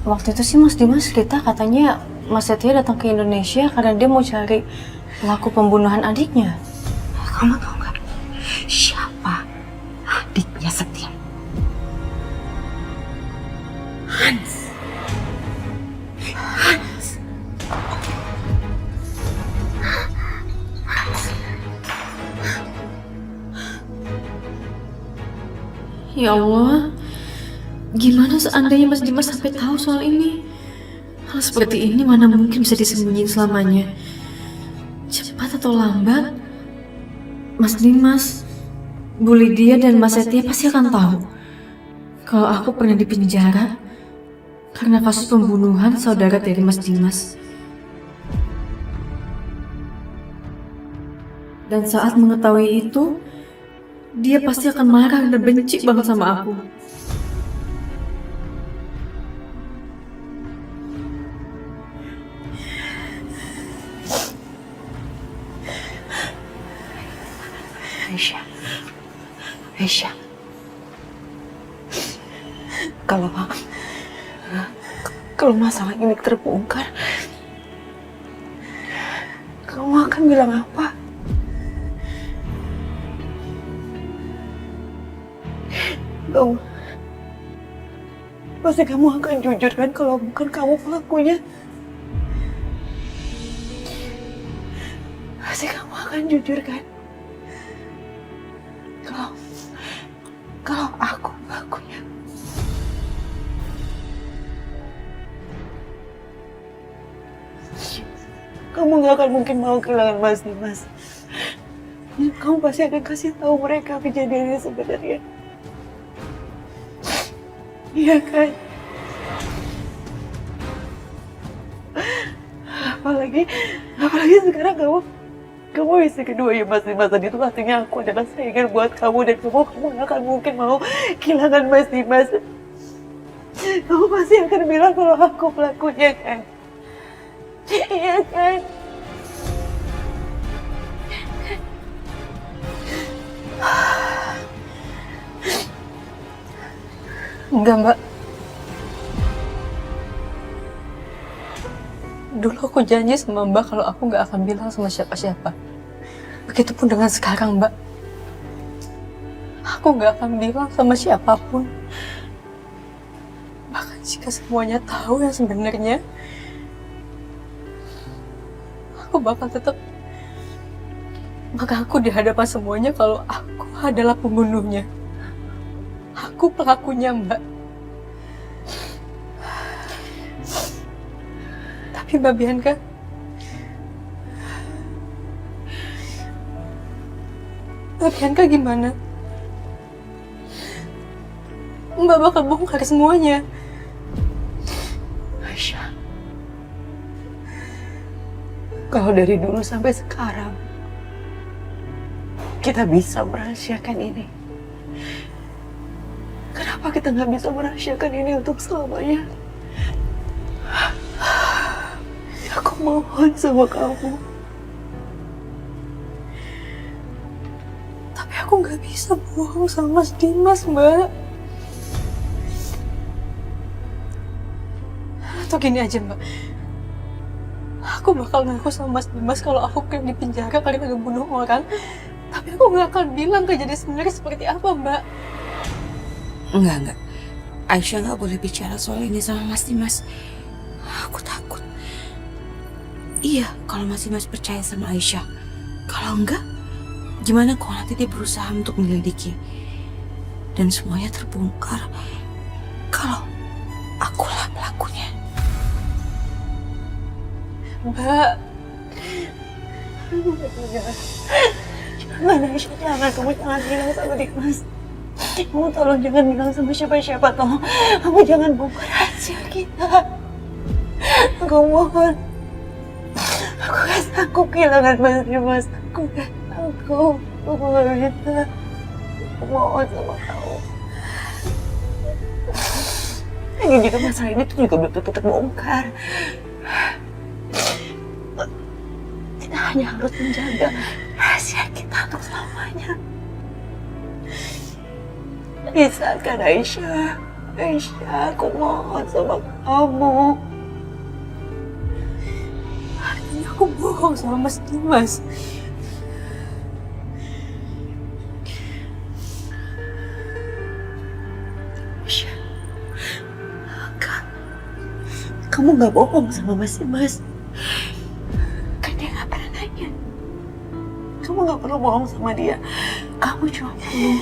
Waktu itu sih Mas Dimas cerita katanya Mas Setia datang ke Indonesia karena dia mau cari pelaku pembunuhan adiknya. Kamu tau gak siapa adiknya Setia? Hans. Ya Allah, gimana seandainya Mas Dimas sampai tahu soal ini? Hal seperti ini mana mungkin bisa disembunyiin selamanya. Cepat atau lambat, Mas Dimas, Bu Lydia dan Mas Setia pasti akan tahu kalau aku pernah di penjara karena kasus pembunuhan saudara dari Mas Dimas. Dan saat mengetahui itu, dia pasti akan marah dan benci banget sama aku. Aisyah, kalau masalah ini terbongkar, kamu akan bilang apa? Pasti kamu akan jujur kan kalau bukan kamu pelakunya? Pasti kamu akan jujur kan? kalau aku pelakunya. Kamu gak akan mungkin mau kehilangan Mas Dimas. Dan kamu pasti akan kasih tahu mereka kejadiannya sebenarnya. Iya kan? Apalagi sekarang kamu istri kedua ya Mas Dimas. Dan itu artinya aku adalah saingan buat kamu. Dan kamu gak akan mungkin mau kehilangan Mas Dimas. Kamu pasti akan bilang kalau aku pelakunya kan? Iya kan? Enggak, Mbak. Dulu aku janji sama Mbak kalau aku nggak akan bilang sama siapa-siapa. Begitupun dengan sekarang, Mbak. Aku nggak akan bilang sama siapapun. Bahkan jika semuanya tahu yang sebenarnya, aku bakal tetap mengaku di hadapan semuanya kalau aku adalah pembunuhnya. Aku pelakunya, Mbak. Tapi Mbak Bianca, gimana? Mbak bakal bongkar semuanya. Aisyah, kalau dari dulu sampai sekarang kita bisa merahasiakan ini, kenapa kita nggak bisa merahasiakan ini untuk selamanya? Aku mohon sama kamu. Tapi aku nggak bisa bohong sama Mas Dimas, Mbak. Atau gini aja, Mbak. Aku bakal ngaku sama Mas Dimas kalau aku kan di penjara karena ngebunuh orang. Tapi aku nggak akan bilang kejadian sebenarnya seperti apa, Mbak. Enggak. Aisyah nggak boleh bicara soal ini sama Mas Dimas. Aku takut. Iya, kalau Mas Dimas percaya sama Aisyah. Kalau enggak, gimana kalau nanti dia berusaha untuk menyelidiki dan semuanya terbongkar kalau akulah pelakunya. Mbak, jangan Aisyah, jangan. Kamu jangan bilang sama Dimas. Kamu tolong jangan bilang sama siapa-siapa, tolong. Kamu jangan bongkar rahasia kita. Aku mohon. Aku gak sanggup kehilangan Mas Dimas. Aku gak sanggup. Aku gak bisa. Aku mohon sama kamu. Ini juga masalah ini tuh juga belum tentu terbongkar. Kita hanya harus menjaga rahasia kita untuk selamanya. Bisa kan Aisyah? Aisyah, aku mohon sama kamu. Artinya aku bohong sama Mas Dimas. Aisyah, kamu gak bohong sama Mas Dimas. Kan dia gak pernah nanya. Kamu gak perlu bohong sama dia. Kamu cuma perlu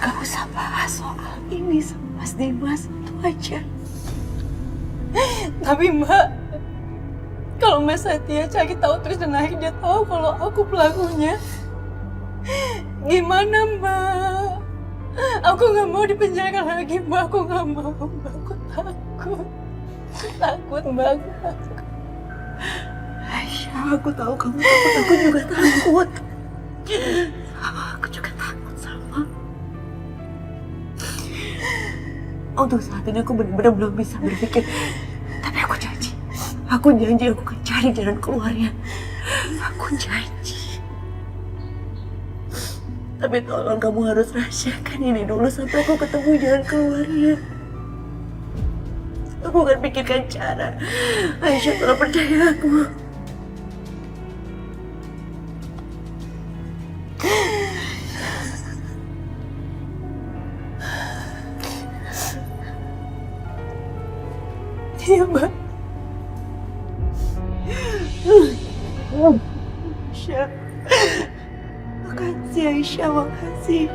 gak usah bahas soal ini sama Mas Dimas, itu aja. Tapi Mbak, kalau Mas Satya cari tahu terus dan akhirnya tahu kalau aku pelakunya, gimana Mbak? Aku gak mau dipenjara lagi, Mbak. Aku gak mau, Mbak. Aku takut. Takut, Mbak. Aku takut. Aisyah, aku tahu kamu takut. Aku juga takut. Aku juga takut sama. Untuk saat ini aku benar-benar belum bisa berpikir. Tapi aku janji. Aku janji aku akan cari jalan keluarnya. Aku janji. Tapi tolong kamu harus rahasiakan ini dulu sampai aku ketemu jalan keluarnya. Aku akan pikirkan cara. Aisyah, tolong percaya aku. Iya, Mbak. Aisyah. Makasih, Aisyah. Makasih.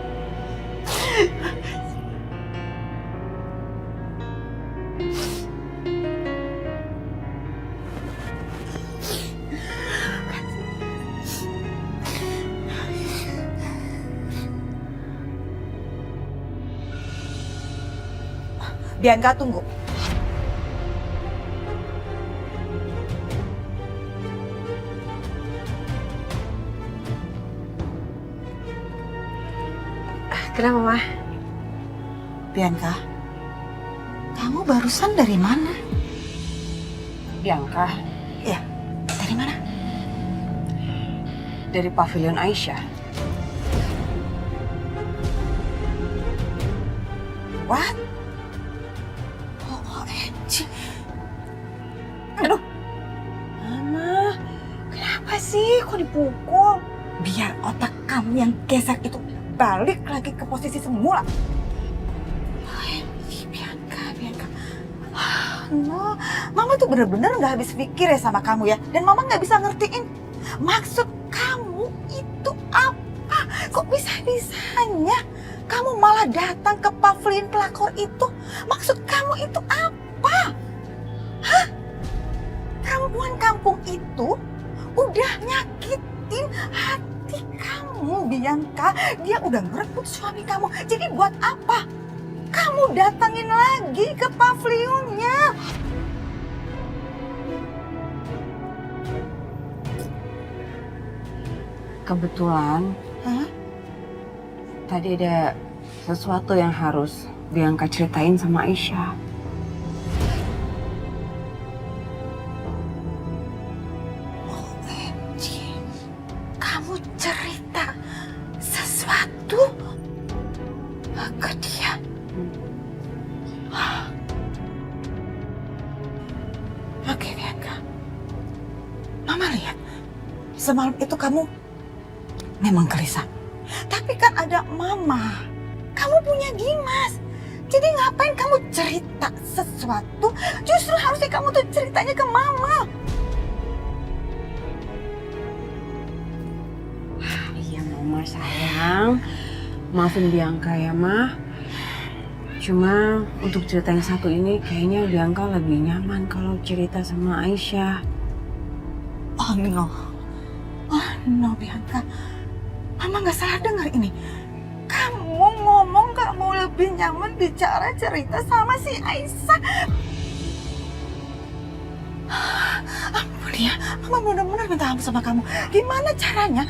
Bianca, tunggu. Kenapa, Ma? Bianca, kamu barusan dari mana? Bianca, Ya, dari mana? dari pavilion Aisyah. What? OMG. Aduh. Mama, kenapa sih kok dipukul? Biar otak kamu yang geser itu balik lagi ke posisi semula. OMG, Bianca. No, Mama tuh bener-bener gak habis pikir ya sama kamu ya. Dan Mama gak bisa ngertiin maksud kamu itu apa. Kok bisa-bisanya kamu malah datang ke pavilion pelakor itu? Maksud kamu itu apa? Hah? Perempuan kampung itu udah nyakitin hati kamu, Bianca. Dia udah ngerebut suami kamu. Jadi buat apa kamu datangin lagi ke pavilionnya? Kebetulan, Hah? tadi ada sesuatu yang harus Bianca ceritain sama Aisyah. OMG, kamu cerita sesuatu ke dia? Oke, Bianca. Mama lihat, semalam itu kamu memang gelisah. Tapi kan ada Mama. Kamu punya Dimas. Jadi ngapain kamu cerita sesuatu? Justru harusnya kamu tuh ceritanya ke Mama. Iya, Mama sayang. Maafin Bianca ya, Ma. Cuma untuk cerita yang satu ini kayaknya Bianca lebih nyaman kalau cerita sama Aisyah. Oh no, Bianca. Mama gak salah dengar ini. Kamu ngomong kamu lebih nyaman bicara cerita sama si Aisyah. Ampun ya, Mama benar-benar minta ampun sama kamu. Gimana caranya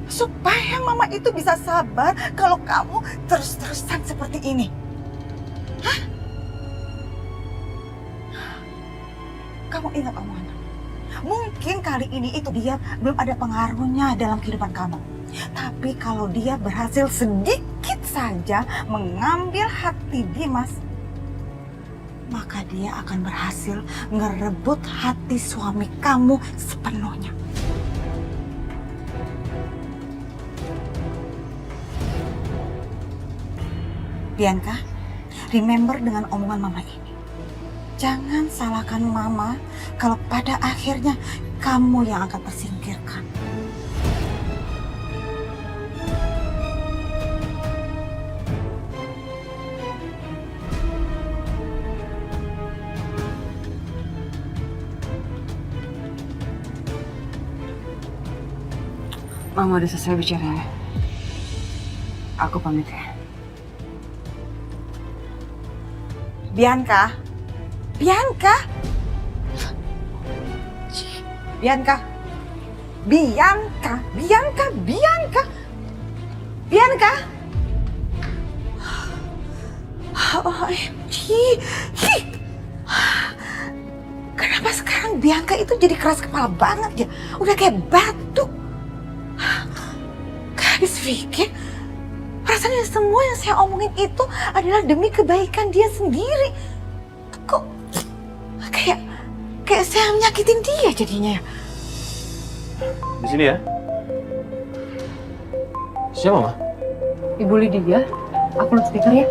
supaya Mama itu bisa sabar kalau kamu terus-terusan seperti ini? Hah? Kamu ingat omongan? Mungkin kali ini itu dia belum ada pengaruhnya dalam kehidupan kamu. Tapi kalau dia berhasil sedikit saja mengambil hati Dimas, maka dia akan berhasil ngerebut hati suami kamu sepenuhnya. Bianca, remember dengan omongan Mama ini. Jangan salahkan Mama kalau pada akhirnya kamu yang akan tersingkirkan. Mama udah selesai bicaranya. Aku pamit ya. Bianca. Bianca. Bianca. Bianca. Bianca. Bianca. Bianca. OMG. Kenapa sekarang Bianca itu jadi keras kepala banget ya? Udah kayak batu. Gak habis pikir. Rasanya semua yang saya omongin itu adalah demi kebaikan dia sendiri. Kok kayak saya menyakitin dia jadinya ya? Di sini ya. Siapa, Ma? Ibu Lydia, aku loud speaker ya.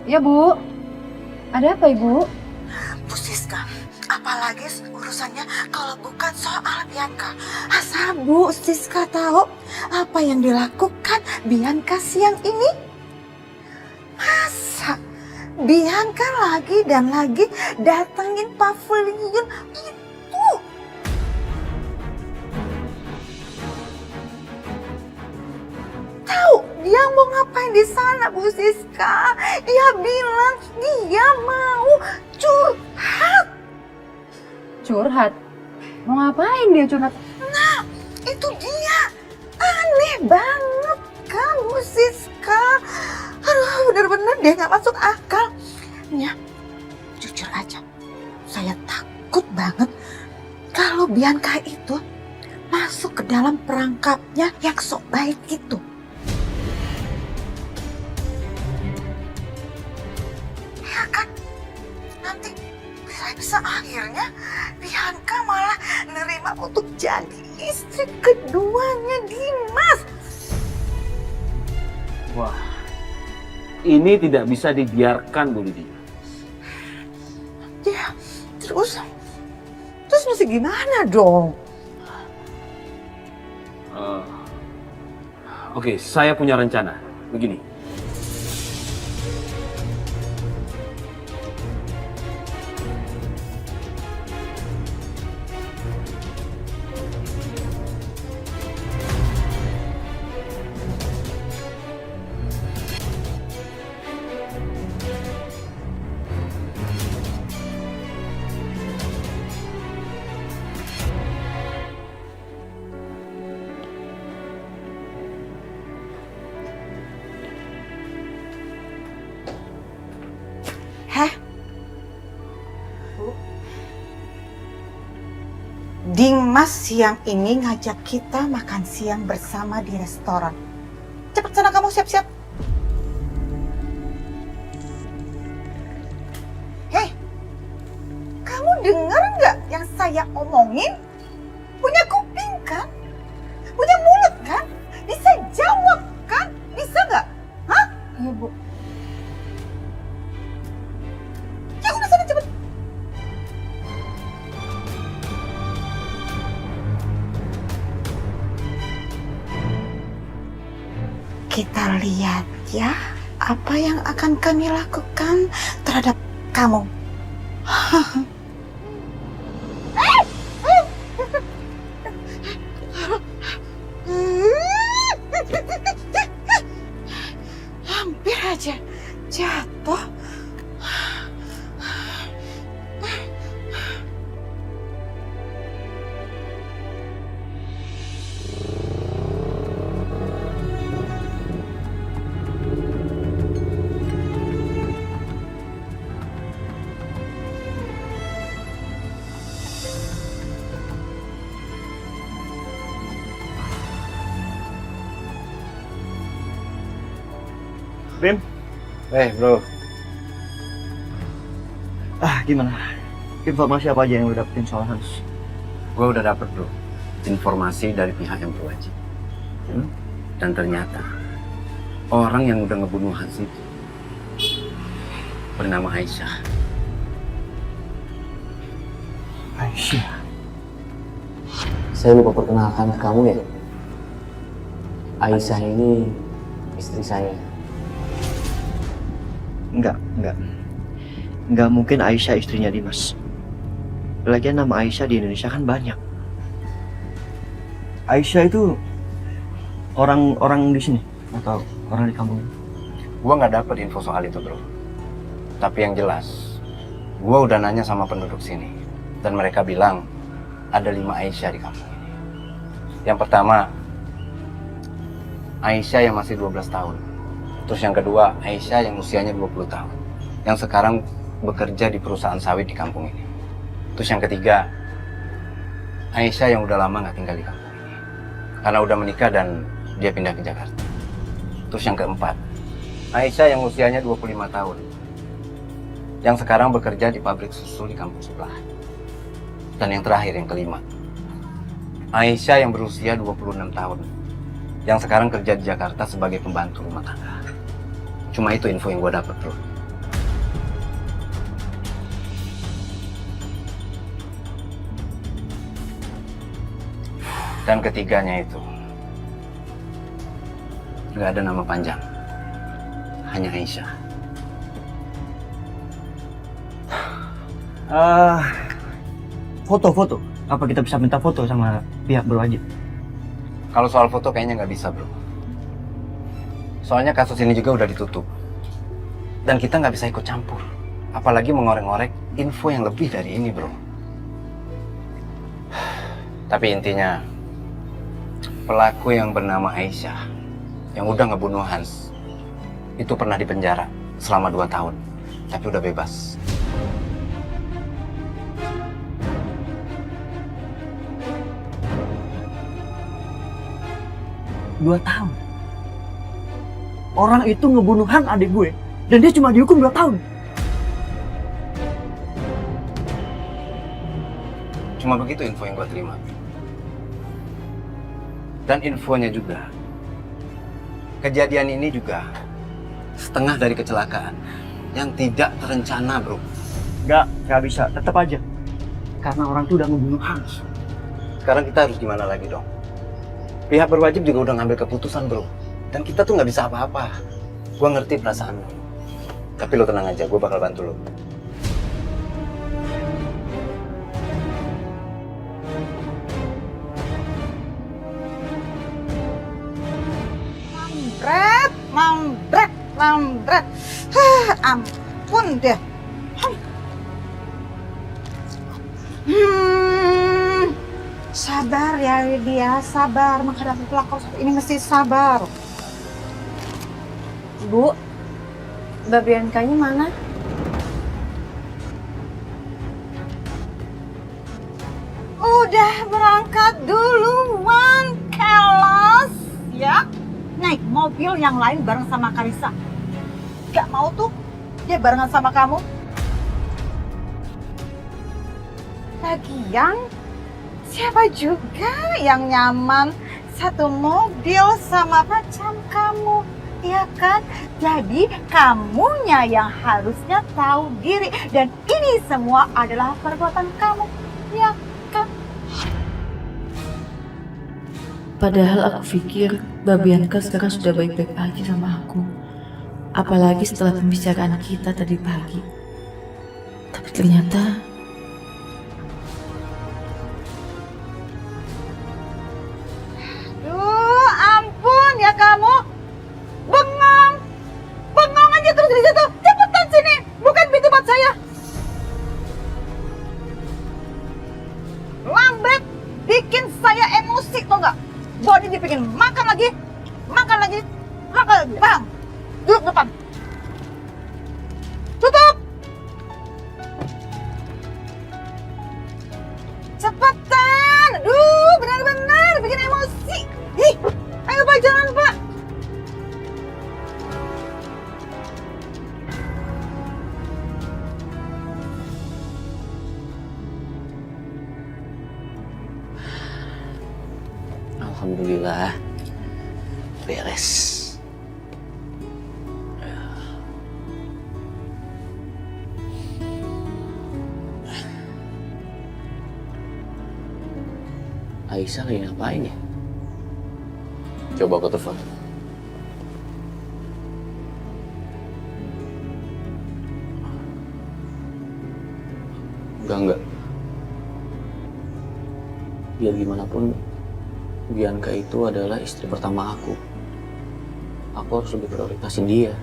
Ya, Bu. Ada apa, Ibu? Bu Siska, apalagi urusannya kalau bukan soal Bianca. Asal Bu Siska tahu apa yang dilakukan Bianca siang ini? Bianca lagi dan lagi datengin pavilion itu. Tahu dia mau ngapain di sana, Bu Siska? Dia bilang dia mau curhat. Curhat? Mau ngapain dia curhat? Nah, itu dia. Aneh banget kan, Bu Siska. Aduh, bener-bener dia nggak masuk akal. Ya, jujur aja, saya takut banget kalau Bianca itu masuk ke dalam perangkapnya yang sok baik itu. Ya kan, nanti bisa akhirnya Bianca malah nerima untuk jadi istri keduanya Dimas. Wah, ini tidak bisa dibiarkan, Bu Lydia. Ya, terus mesti gimana dong? Oke, saya punya rencana. Begini. Dimas siang ini ngajak kita makan siang bersama di restoran. Cepat sana kamu siap-siap. Hei, kamu dengar nggak yang saya omongin? Punya kuping kan? Punya mulut kan? Bisa jawab kan? Bisa nggak? Hah? Iya, Bu. Ya udah sana cepet. Kita lihat ya, apa yang akan kami lakukan terhadap kamu. Hampir aja jatuh. Bim, Bro. gimana? Informasi apa aja yang lo dapetin soal Hans? Gue udah dapet, Bro, informasi dari pihak yang berwajib. Dan ternyata orang yang udah ngebunuh Hans itu bernama Aisyah. Aisyah? Saya lupa perkenalkan ke kamu ya. Aisyah ini istri saya. Enggak mungkin Aisyah istrinya Dimas. Lagian nama Aisyah di Indonesia kan banyak. Aisyah itu orang di sini atau orang di kampung? Gue nggak dapet info soal itu, Bro. Tapi yang jelas, gue udah nanya sama penduduk sini. Dan mereka bilang ada 5 Aisyah di kampung ini. Yang pertama, Aisyah yang masih 12 tahun. Terus yang kedua, Aisyah yang usianya 20 tahun. Yang sekarang bekerja di perusahaan sawit di kampung ini. Terus yang ketiga, Aisyah yang udah lama nggak tinggal di kampung ini. Karena udah menikah dan dia pindah ke Jakarta. Terus yang keempat, Aisyah yang usianya 25 tahun. Yang sekarang bekerja di pabrik susu di kampung sebelah. Dan yang terakhir, yang kelima, Aisyah yang berusia 26 tahun. Yang sekarang kerja di Jakarta sebagai pembantu rumah tangga. Cuma itu info yang gue dapet, Bro. Dan ketiganya itu nggak ada nama panjang, hanya Aisyah. Foto-foto. Apa kita bisa minta foto sama pihak berwajib? Kalau soal foto kayaknya nggak bisa, bro. Soalnya kasus ini juga udah ditutup. Dan kita nggak bisa ikut campur. Apalagi mengorek-ngorek info yang lebih dari ini, bro. Tapi intinya, pelaku yang bernama Aisyah, yang udah ngebunuh Hans, itu pernah dipenjara selama 2 tahun. Tapi udah bebas. Dua tahun. Orang itu ngebunuh Han adik gue, dan dia cuma dihukum 2 tahun. Cuma begitu info yang gue terima. Dan infonya juga, kejadian ini juga setengah dari kecelakaan yang tidak terencana, bro. Nggak bisa, tetap aja. Karena orang itu udah ngebunuh Hans. Sekarang kita harus gimana lagi dong? Pihak berwajib juga udah ngambil keputusan, bro. Dan kita tuh nggak bisa apa-apa. Gue ngerti perasaan lo. Tapi lo tenang aja, gue bakal bantu lo. Mambret. Ampun deh. Sabar ya Lydia, sabar menghadapi pelakor ini mesti sabar. Bu, Mbak Biankanya mana? Udah berangkat duluan, kelas ya. Naik mobil yang lain bareng sama Karissa. Gak mau tuh dia barengan sama kamu. Lagian siapa juga yang nyaman satu mobil sama pacar kamu, ya kan? Jadi kamunya yang harusnya tahu diri dan ini semua adalah perbuatan kamu, ya kan? Padahal aku pikir Mbak Bianca sekarang sudah baik-baik aja sama aku. Apalagi setelah pembicaraan kita tadi pagi. Tapi ternyata Ampun ya kamu. Bengong aja terus di situ. Cepetan sini, bukan pintu buat saya. Lambat, bikin saya emosi tau nggak? Bodi dibikin makan lagi, bang. Duduk depan. Tutup. Cepetan. Aduh, benar-benar bikin emosi. Ih, ayo Pak, jalan Pak. Alhamdulillah, beres. Aisyah lagi ngapain ya? Coba aku telepon. Enggak. Biar gimana pun, Bianca itu adalah istri pertama aku. Aku harus lebih prioritasin dia.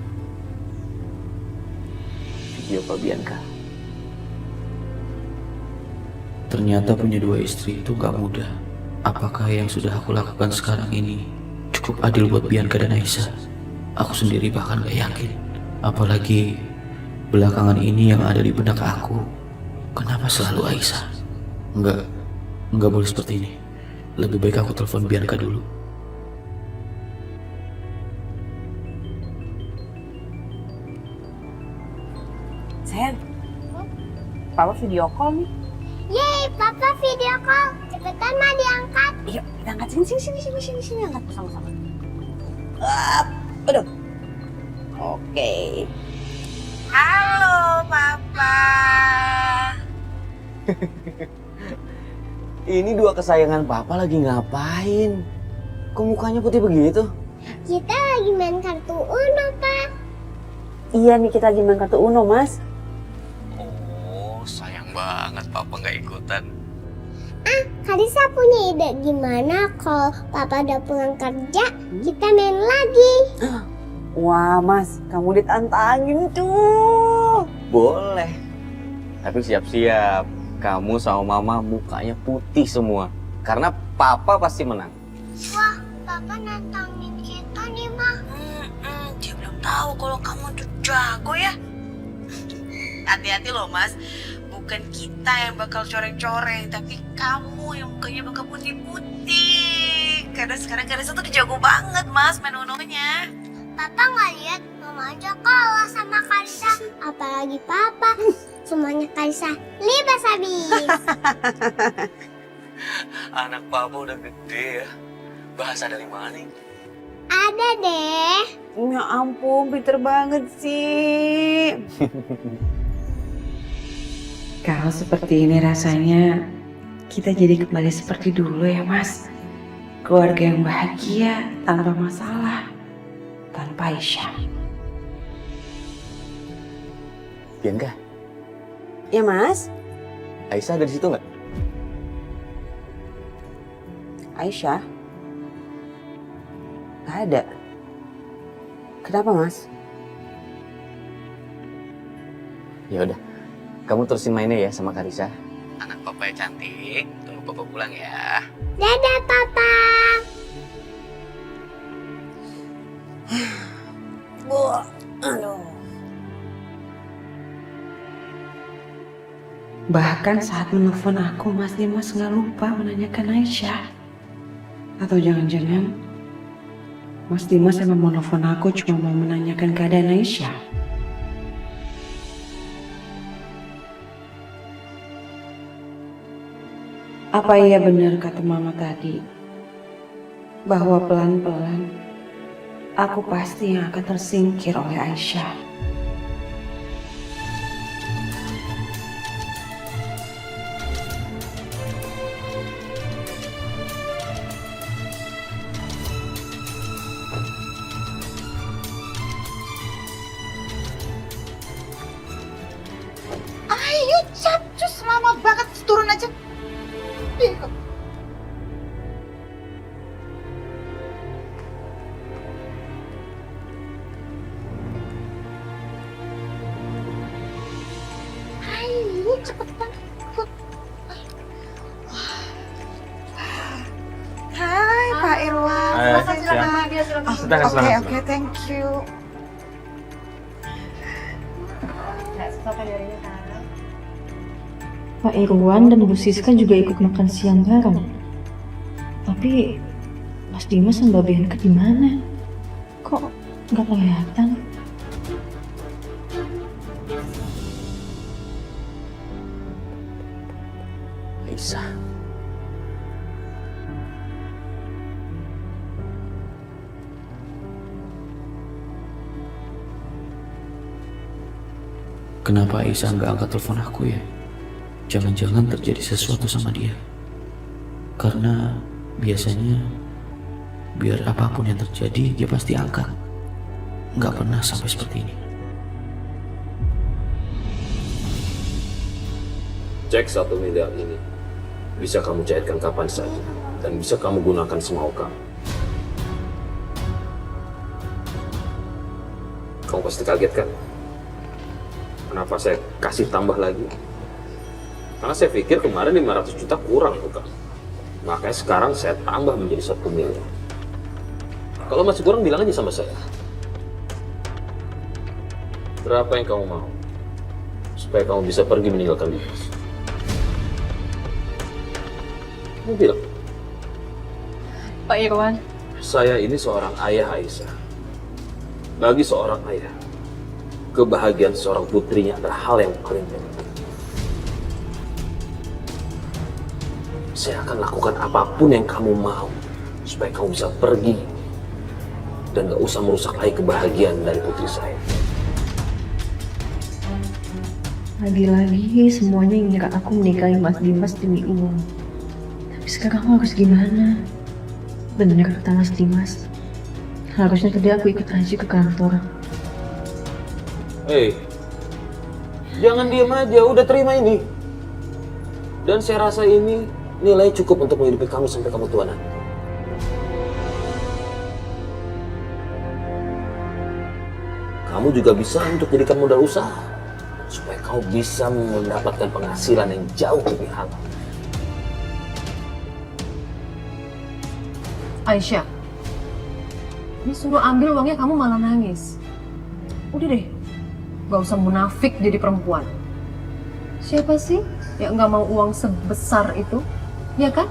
Video Pak Bianca. Ternyata punya 2 istri itu gak mudah. Apakah yang sudah aku lakukan sekarang ini cukup adil buat Bianca dan Aisyah? Aku sendiri bahkan gak yakin. Apalagi belakangan ini yang ada di benak aku, kenapa selalu Aisyah? Enggak boleh seperti ini. Lebih baik aku telepon Bianca dulu. Sayang, Papa video call nih. Yeay, Papa video call. Cepetan mah diangkat. Yuk, kita angkat sini angkat bersama-sama. Aduh. Oke. Halo, Papa. Ini 2 kesayangan Papa lagi ngapain? Kok mukanya putih begitu? Kita lagi main kartu Uno, Pak. Iya nih, kita lagi main kartu Uno, Mas. Oh, sayang banget. papa nggak ikutan? Karisa punya ide gimana kalau papa udah pulang kerja, kita main lagi. Wah mas, kamu ditantangin tuh. Boleh. Tapi siap-siap, kamu sama mama mukanya putih semua. Karena papa pasti menang. Wah, papa nantangin kita nih, mah. Dia belum tahu kalau kamu tuh jago ya. Hati-hati loh mas, bukan kita yang bakal coreng-coreng, tapi kamu yang mukanya bakal putih-putih. Karena sekarang Karisa tuh jago banget mas main unonya. Papa nggak lihat mama aja kalah sama Karisa. Apalagi papa, semuanya Karisa libas habis. Anak papa udah gede ya. Bahasa dari mana nih? Ada deh. Ya ampun, pinter banget sih. Kalau seperti ini rasanya kita jadi kembali seperti dulu ya mas. Keluarga yang bahagia tanpa masalah, tanpa Aisyah. Bianca, Ya mas, Aisyah ada di situ nggak? Aisyah? Gak ada. Kenapa mas? Ya udah, kamu terusin mainnya ya sama Karisa. Anak papa yang cantik, tunggu papa pulang ya. Dadah, papa. Bahkan saat menelpon aku, Mas Dimas nggak lupa menanyakan Aisyah. Atau jangan-jangan Mas Dimas emang mau nelfon aku cuma mau menanyakan keadaan Aisyah. Apa iya benar kata mama tadi, bahwa pelan-pelan aku pasti yang akan tersingkir oleh Aisyah? Ayo capcus, lama banget turun aja. Ayo cepetan. Hai Pak Irwan. Oke, thank you. Pak Irwan dan Bu Siska juga ikut makan siang bareng. Tapi Mas Dimas dan Mbak Bianca di mana? Kok nggak kelihatan? Aisyah. Kenapa Aisyah nggak angkat telepon aku ya? Jangan-jangan terjadi sesuatu sama dia. Karena biasanya biar apapun yang terjadi dia pasti angkat. Nggak pernah sampai seperti ini. Cek 1 miliar ini bisa kamu cairkan kapan saja dan bisa kamu gunakan semau kamu. Kamu pasti kaget kan? Kenapa saya kasih tambah lagi? Karena saya pikir kemarin 500 juta kurang bukan? Makanya sekarang saya tambah menjadi 1 miliar. Kalau masih kurang bilang aja sama saya. Berapa yang kamu mau? Supaya kamu bisa pergi meninggalkan Dimas. Kamu bilang. Pak Irwan. Saya ini seorang ayah Aisyah. Bagi seorang ayah, kebahagiaan seorang putrinya adalah hal yang paling penting. Saya akan lakukan apapun yang kamu mau supaya kamu bisa pergi dan gak usah merusak lagi kebahagiaan dari putri saya. Lagi-lagi semuanya ngira aku menikahi Mas Dimas demi uang. Tapi sekarang harus gimana? Benar kata Mas Dimas. Harusnya tadi aku ikut aja ke kantor. Hei, jangan diem aja, udah terima ini. Dan saya rasa ini nilai cukup untuk menghidupi kamu sampai kamu tua nanti. Kamu juga bisa untuk jadikan modal usaha supaya kamu bisa mendapatkan penghasilan yang jauh lebih halal. Aisyah, disuruh ambil uangnya kamu malah nangis. Udah deh, gak usah munafik jadi perempuan. Siapa sih yang gak mau uang sebesar itu? Ya kan?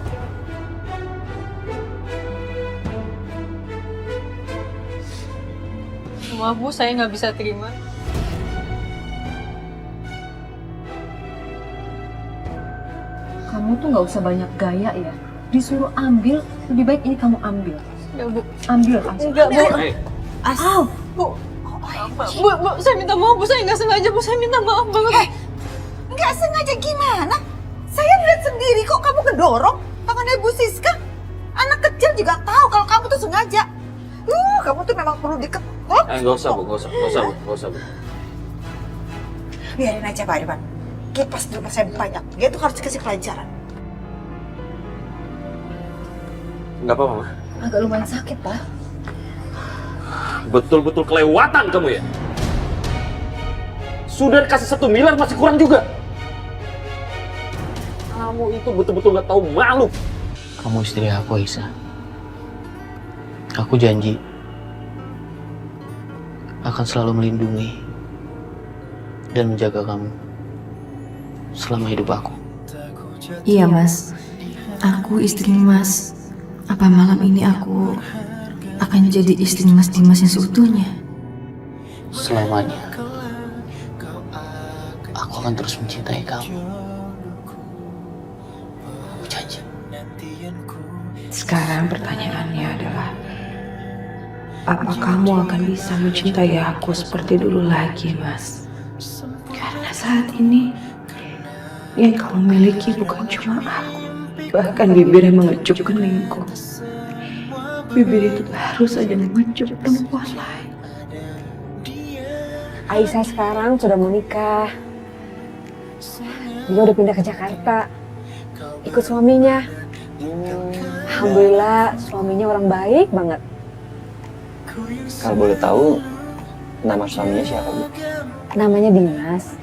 Maaf Bu, saya nggak bisa terima. Kamu tuh nggak usah banyak gaya ya. Disuruh ambil, lebih baik ini kamu ambil. Ya Bu. Ambil. Enggak Bu. Asal. Bu, saya minta maaf Bu, saya nggak sengaja Bu, saya minta maaf banget. Nggak sengaja gimana? Saya lihat sendiri kok kamu ngedorong tangannya Bu Siska. Anak kecil juga tahu kalau kamu tuh sengaja. Kamu tuh memang perlu diketok. Nggak usah Bu, nggak usah Bu. Biarin aja Pak Irfan. Kipas di rumah saya banyak. Dia tuh harus dikasih pelajaran. Nggak apa-apa, Ma. Agak lumayan sakit, Pak. Betul-betul kelewatan kamu ya. Sudah dikasih 1 miliar masih kurang juga. Kamu itu betul-betul nggak tahu malu. Kamu istri aku, Aisyah. Aku janji akan selalu melindungi dan menjaga kamu selama hidup aku. Iya Mas, aku istri Mas. Apa malam ini aku akan jadi istri Mas Dimas yang seutuhnya? Selamanya aku akan terus mencintai kamu. Aku janji. Sekarang pertanyaannya adalah, apa kamu akan bisa mencintai aku seperti dulu lagi, Mas? Karena saat ini yang kamu miliki bukan cuma aku, bahkan bibir yang mengecup keningku. Bibir itu baru saja mengecup perempuan lain. Aisyah sekarang sudah mau nikah. Dia udah pindah ke Jakarta. Ikut suaminya. Alhamdulillah suaminya orang baik banget. Kalau boleh tahu, nama suaminya siapa, Bu? Namanya Dimas.